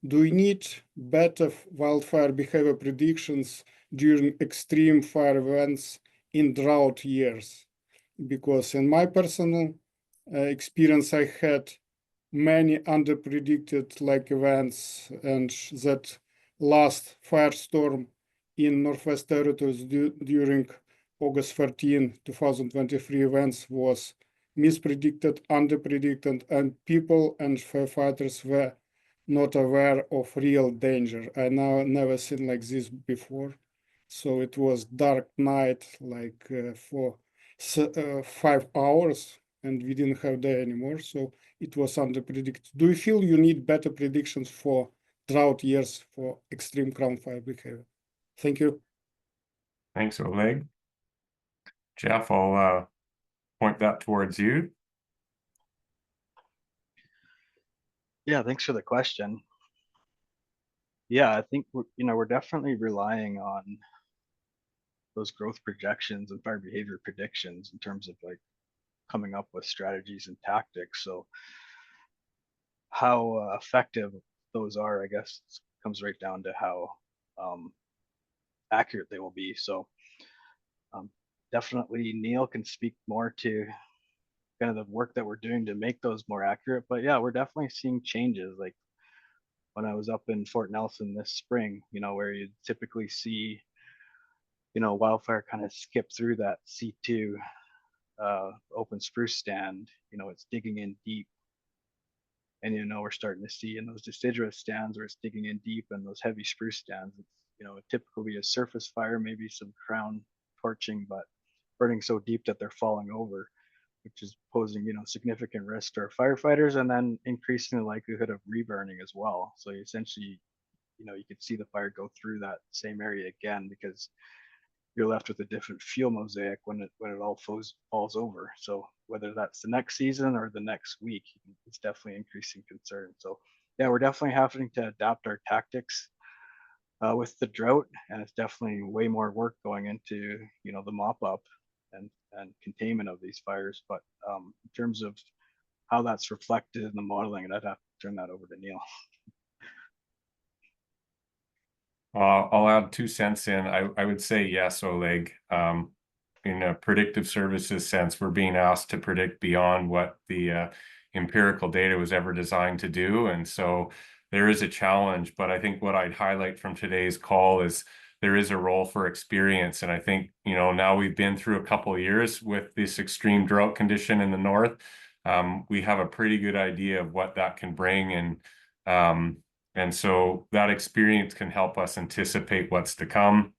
do we need better wildfire behavior predictions during extreme fire events in drought years? Because in my personal experience, I had many underpredicted like events, and that last firestorm in Northwest Territories during August 13, 2023 events was mispredicted, underpredicted, and people and firefighters were not aware of real danger. I never seen like this before. So it was dark night, like for 5 hours, and we didn't have day anymore. So it was underpredicted. Do you feel you need better predictions for drought years for extreme ground fire behavior? Thank you. Thanks, Oleg. Jeff, I'll point that towards you. Yeah, thanks for the question. Yeah, I think we're definitely relying on those growth projections and fire behavior predictions in terms of like coming up with strategies and tactics. So how effective those are, I guess, comes right down to how accurate they will be. So definitely Neal can speak more to kind of the work that we're doing to make those more accurate. But yeah, we're definitely seeing changes. Like when I was up in Fort Nelson this spring, where you typically see, wildfire kind of skip through that C2 open spruce stand, it's digging in deep. And, we're starting to see in those deciduous stands where it's digging in deep, and those heavy spruce stands, it's, typically a surface fire, maybe some crown torching, but burning so deep that they're falling over, which is posing, significant risk to our firefighters, and then increasing the likelihood of reburning as well. So essentially, you could see the fire go through that same area again, because you're left with a different fuel mosaic when it all falls over. So whether that's the next season or the next week, it's definitely increasing concern. So yeah, we're definitely having to adapt our tactics with the drought, and it's definitely way more work going into the mop up and containment of these fires. But in terms of how that's reflected in the modeling, I'd have to turn that over to Neal. I'll add 2 cents in. I would say yes, Oleg. In a predictive services sense, we're being asked to predict beyond what the empirical data was ever designed to do. And so there is a challenge, but I think what I'd highlight from today's call is there is a role for experience. And I think, now we've been through a couple of years with this extreme drought condition in the north. We have a pretty good idea of what that can bring. And so that experience can help us anticipate what's to come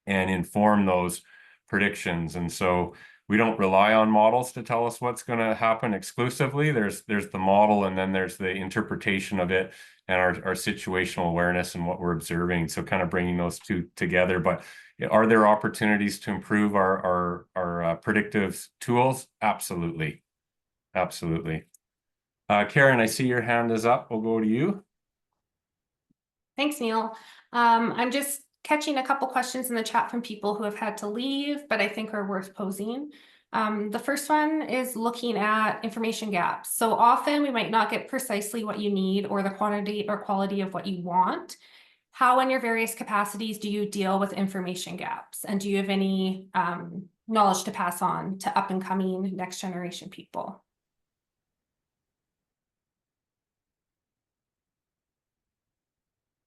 and inform those predictions. And so we don't rely on models to tell us what's going to happen exclusively. There's the model, and then there's the interpretation of it and our situational awareness and what we're observing. So kind of bringing those two together. But are there opportunities to improve our predictive tools? Absolutely. Absolutely. Karen, I see your hand is up. We'll go to you. Thanks, Neal. I'm just catching a couple questions in the chat from people who have had to leave, but I think are worth posing. The first one is looking at information gaps. So often we might not get precisely what you need or the quantity or quality of what you want. How in your various capacities do you deal with information gaps? And do you have any knowledge to pass on to up and coming next generation people?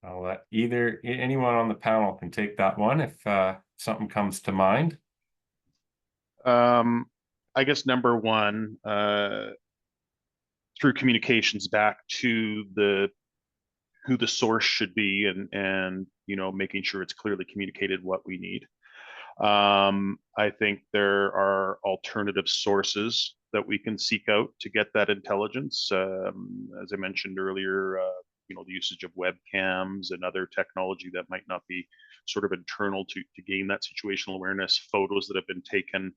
I'll let anyone on the panel can take that one if something comes to mind. I guess number one, through communications back to who the source should be, and making sure it's clearly communicated what we need. I think there are alternative sources that we can seek out to get that intelligence. As I mentioned earlier, the usage of webcams and other technology that might not be sort of internal to gain that situational awareness, photos that have been taken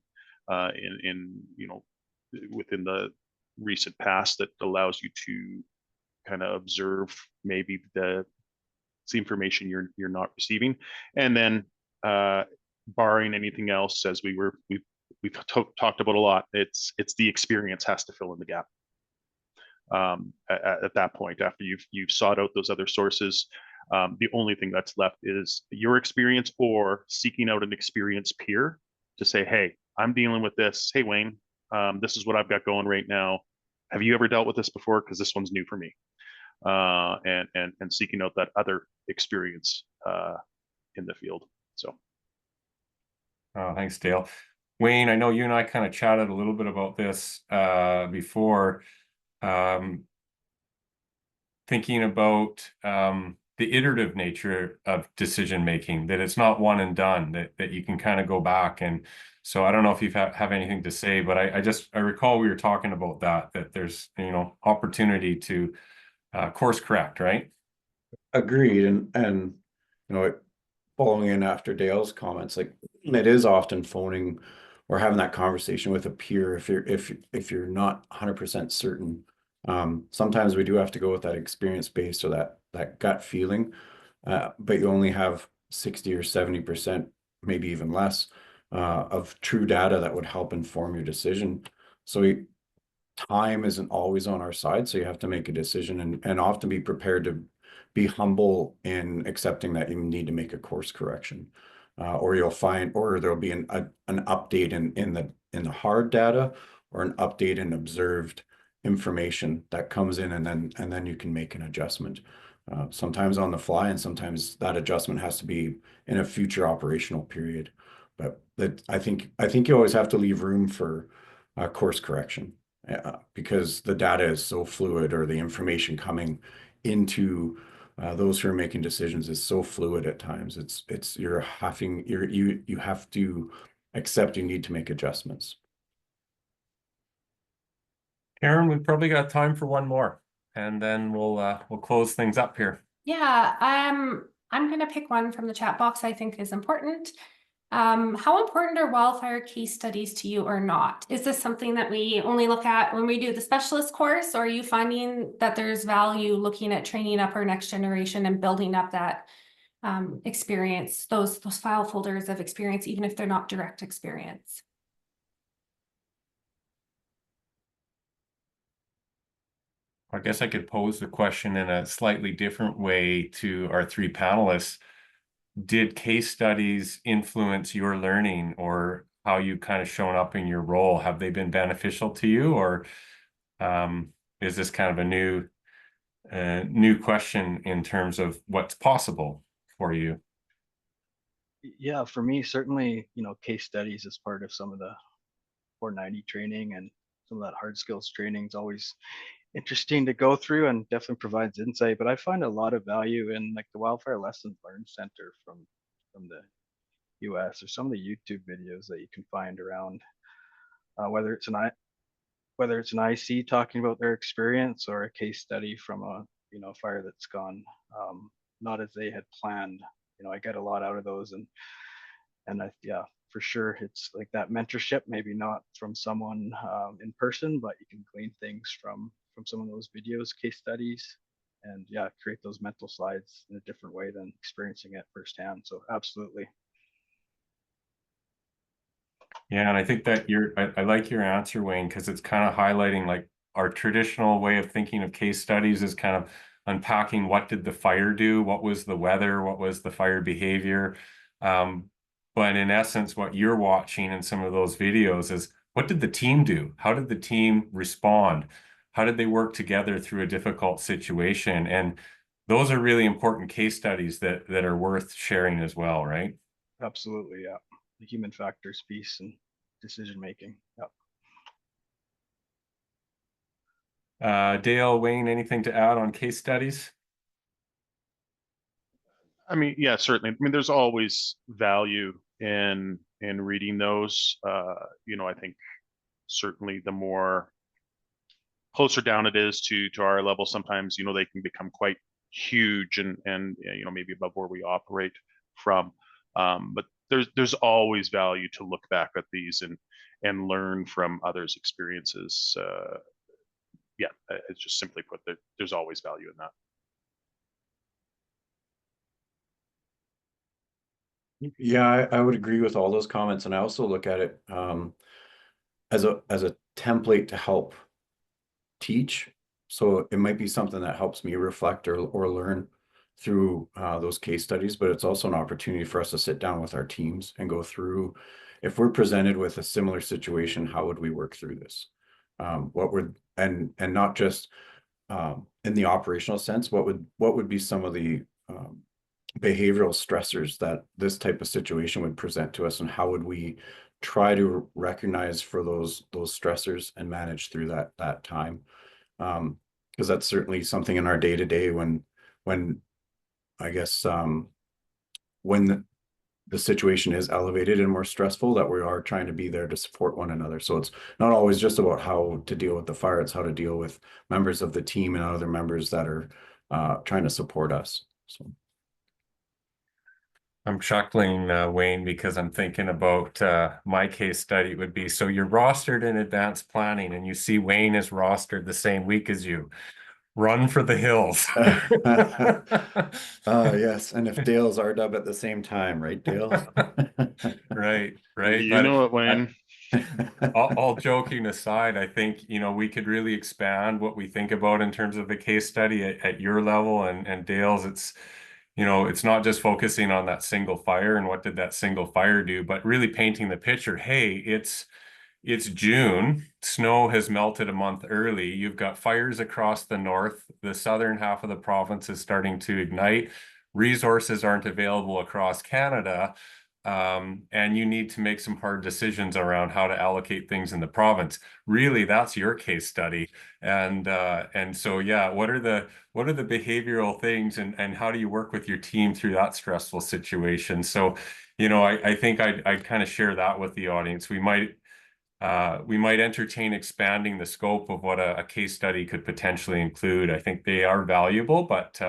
within the recent past that allows you to kind of observe maybe the information you're not receiving. And then barring anything else, as we've talked about a lot, it's the experience has to fill in the gap. At that point, after you've sought out those other sources, the only thing that's left is your experience, or seeking out an experienced peer to say, hey, I'm dealing with this. Hey, Wayne, this is what I've got going right now. Have you ever dealt with this before? Because this one's new for me. And seeking out that other experience in the field. So. Thanks, Dale. Wayne, I know you and I kind of chatted a little bit about this before. Thinking about the iterative nature of decision making, that it's not one and done, that you can kind of go back. And so I don't know if you have anything to say, but I recall we were talking about that there's opportunity to course correct, right? Agreed. And following in after Dale's comments, like it is often phoning or having that conversation with a peer if you're not 100% certain. Sometimes we do have to go with that experience based or that gut feeling, but you only have 60 or 70%, maybe even less, of true data that would help inform your decision. time isn't always on our side, so you have to make a decision and often be prepared to be humble in accepting that you need to make a course correction, or you'll find, or there'll be an update in the hard data, or an update in observed information that comes in, and then you can make an adjustment. Sometimes on the fly, and sometimes that adjustment has to be in a future operational period. But I think you always have to leave room for course correction, because the data is so fluid, or the information coming into those who are making decisions is so fluid at times. You have to accept you need to make adjustments. Karen, we've probably got time for one more, and then we'll close things up here. Yeah, I'm going to pick one from the chat box I think is important. How important are wildfire case studies to you or not? Is this something that we only look at when we do the specialist course, or are you finding that there's value looking at training up our next generation and building up that experience, those file folders of experience, even if they're not direct experience? I guess I could pose the question in a slightly different way to our three panelists. Did case studies influence your learning, or how you kind of shown up in your role? Have they been beneficial to you, or is this kind of a new question in terms of what's possible for you? Yeah, for me, certainly, case studies as part of some of the 490 training and some of that hard skills training is always interesting to go through and definitely provides insight. But I find a lot of value in like the Wildfire Lessons Learned Center from the US, or some of the YouTube videos that you can find around, whether it's an IC talking about their experience, or a case study from a fire that's gone not as they had planned. I get a lot out of those, and yeah, for sure, it's like that mentorship, maybe not from someone in person, but you can glean things from some of those videos, case studies, and yeah, create those mental slides in a different way than experiencing it firsthand. So absolutely. Yeah, and I think that I like your answer, Wayne, because it's kind of highlighting like our traditional way of thinking of case studies is kind of unpacking what did the fire do, what was the weather, what was the fire behavior. But in essence, what you're watching in some of those videos is, what did the team do? How did the team respond? How did they work together through a difficult situation? And those are really important case studies that are worth sharing as well, right? Absolutely, yeah. The human factors piece and decision making. Yep. Dale, Wayne, anything to add on case studies? I mean, yeah, certainly. I mean, there's always value in reading those. I think certainly the more closer down it is to our level, sometimes they can become quite huge and maybe above where we operate from. But there's always value to look back at these and learn from others' experiences. Yeah, it's just simply put that there's always value in that. Yeah, I would agree with all those comments, and I also look at it as a template to help teach. So it might be something that helps me reflect or learn through those case studies, but it's also an opportunity for us to sit down with our teams and go through, if we're presented with a similar situation, how would we work through this? And not just in the operational sense, what would be some of the behavioral stressors that this type of situation would present to us, and how would we try to recognize for those stressors and manage through that time? Because that's certainly something in our day-to-day when I guess when the situation is elevated and more stressful, that we are trying to be there to support one another. So it's not always just about how to deal with the fire, it's how to deal with members of the team and other members that are trying to support us. So I'm chuckling, Wayne, because I'm thinking about my case study would be, so you're rostered in advanced planning and you see Wayne is rostered the same week as you. Run for the hills. Yes, and if Dale's RW at the same time, right, Dale? Right. You know it, Wayne. all joking aside, I think, we could really expand what we think about in terms of a case study at your level and Dale's. It's not just focusing on that single fire and what did that single fire do, but really painting the picture. Hey, it's June, snow has melted a month early. You've got fires across the north. The southern half of the province is starting to ignite. Resources aren't available across Canada. And you need to make some hard decisions around how to allocate things in the province. Really, that's your case study. And so, yeah, what are the behavioral things and how do you work with your team through that stressful situation? So, I think I'd kind of share that with the audience. We might entertain expanding the scope of what a case study could potentially include. I think they are valuable, but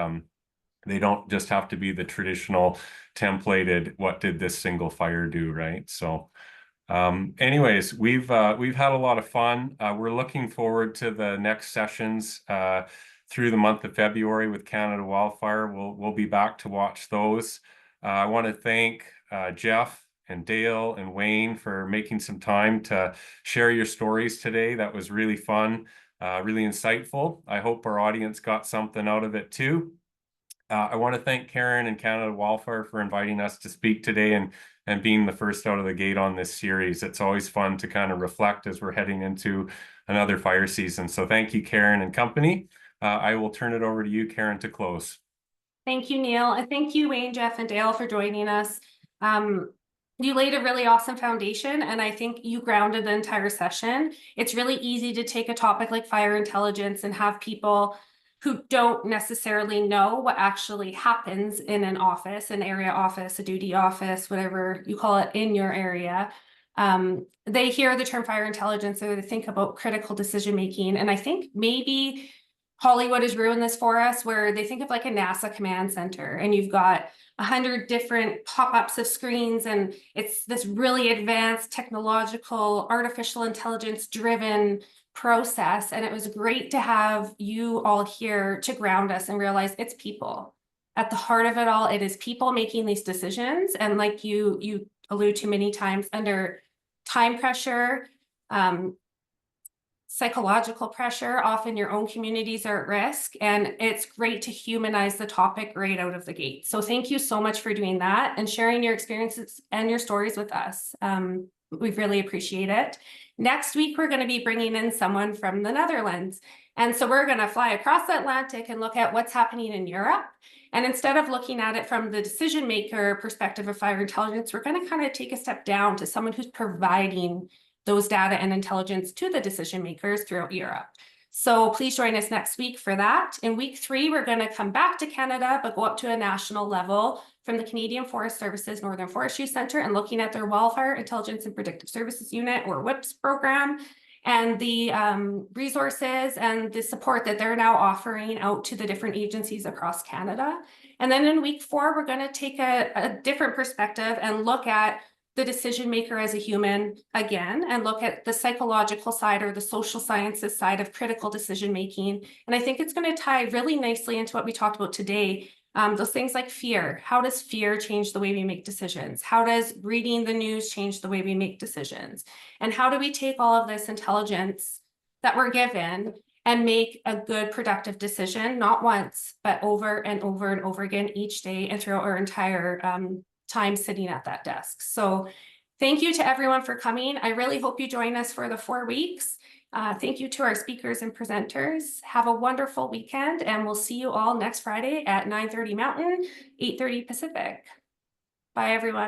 they don't just have to be the traditional templated, what did this single fire do, right? So anyways, we've had a lot of fun. We're looking forward to the next sessions through the month of February with Canada Wildfire. We'll be back to watch those. I want to thank Jeff and Dale and Wayne for making some time to share your stories today. That was really fun, really insightful. I hope our audience got something out of it too. I want to thank Karen and Canada Wildfire for inviting us to speak today and being the first out of the gate on this series. It's always fun to kind of reflect as we're heading into another fire season. So thank you, Karen and company. I will turn it over to you, Karen, to close. Thank you, Neal. And thank you, Wayne, Jeff, and Dale for joining us. You laid a really awesome foundation, and I think you grounded the entire session. It's really easy to take a topic like fire intelligence and have people who don't necessarily know what actually happens in an office, an area office, a duty office, whatever you call it in your area. They hear the term fire intelligence or they think about critical decision making. And I think maybe Hollywood has ruined this for us, where they think of like a NASA command center and you've got 100 different pop-ups of screens and it's this really advanced technological, artificial intelligence driven process. And it was great to have you all here to ground us and realize it's people. At the heart of it all, it is people making these decisions. And like you allude to many times, under time pressure, psychological pressure, often your own communities are at risk, and it's great to humanize the topic right out of the gate. So thank you so much for doing that and sharing your experiences and your stories with us. We really appreciate it. Next week, we're going to be bringing in someone from the Netherlands. And so we're going to fly across the Atlantic and look at what's happening in Europe. And instead of looking at it from the decision maker perspective of fire intelligence, we're going to kind of take a step down to someone who's providing those data and intelligence to the decision makers throughout Europe. So please join us next week for that. In week 3, we're going to come back to Canada, but go up to a national level from the Canadian Forest Services Northern Forestry Centre and looking at their Wildfire Intelligence and Predictive Services Unit, or WIPS program, and the resources and the support that they're now offering out to the different agencies across Canada. And then in week 4, we're going to take a different perspective and look at the decision maker as a human again, and look at the psychological side or the social sciences side of critical decision making. And I think it's going to tie really nicely into what we talked about today. Those things like fear. How does fear change the way we make decisions? How does reading the news change the way we make decisions? And how do we take all of this intelligence that we're given and make a good productive decision, not once, but over and over and over again each day and throughout our entire time sitting at that desk. So thank you to everyone for coming. I really hope you join us for the 4 weeks. Thank you to our speakers and presenters. Have a wonderful weekend, and we'll see you all next Friday at 9:30 Mountain, 8:30 Pacific. Bye, everyone.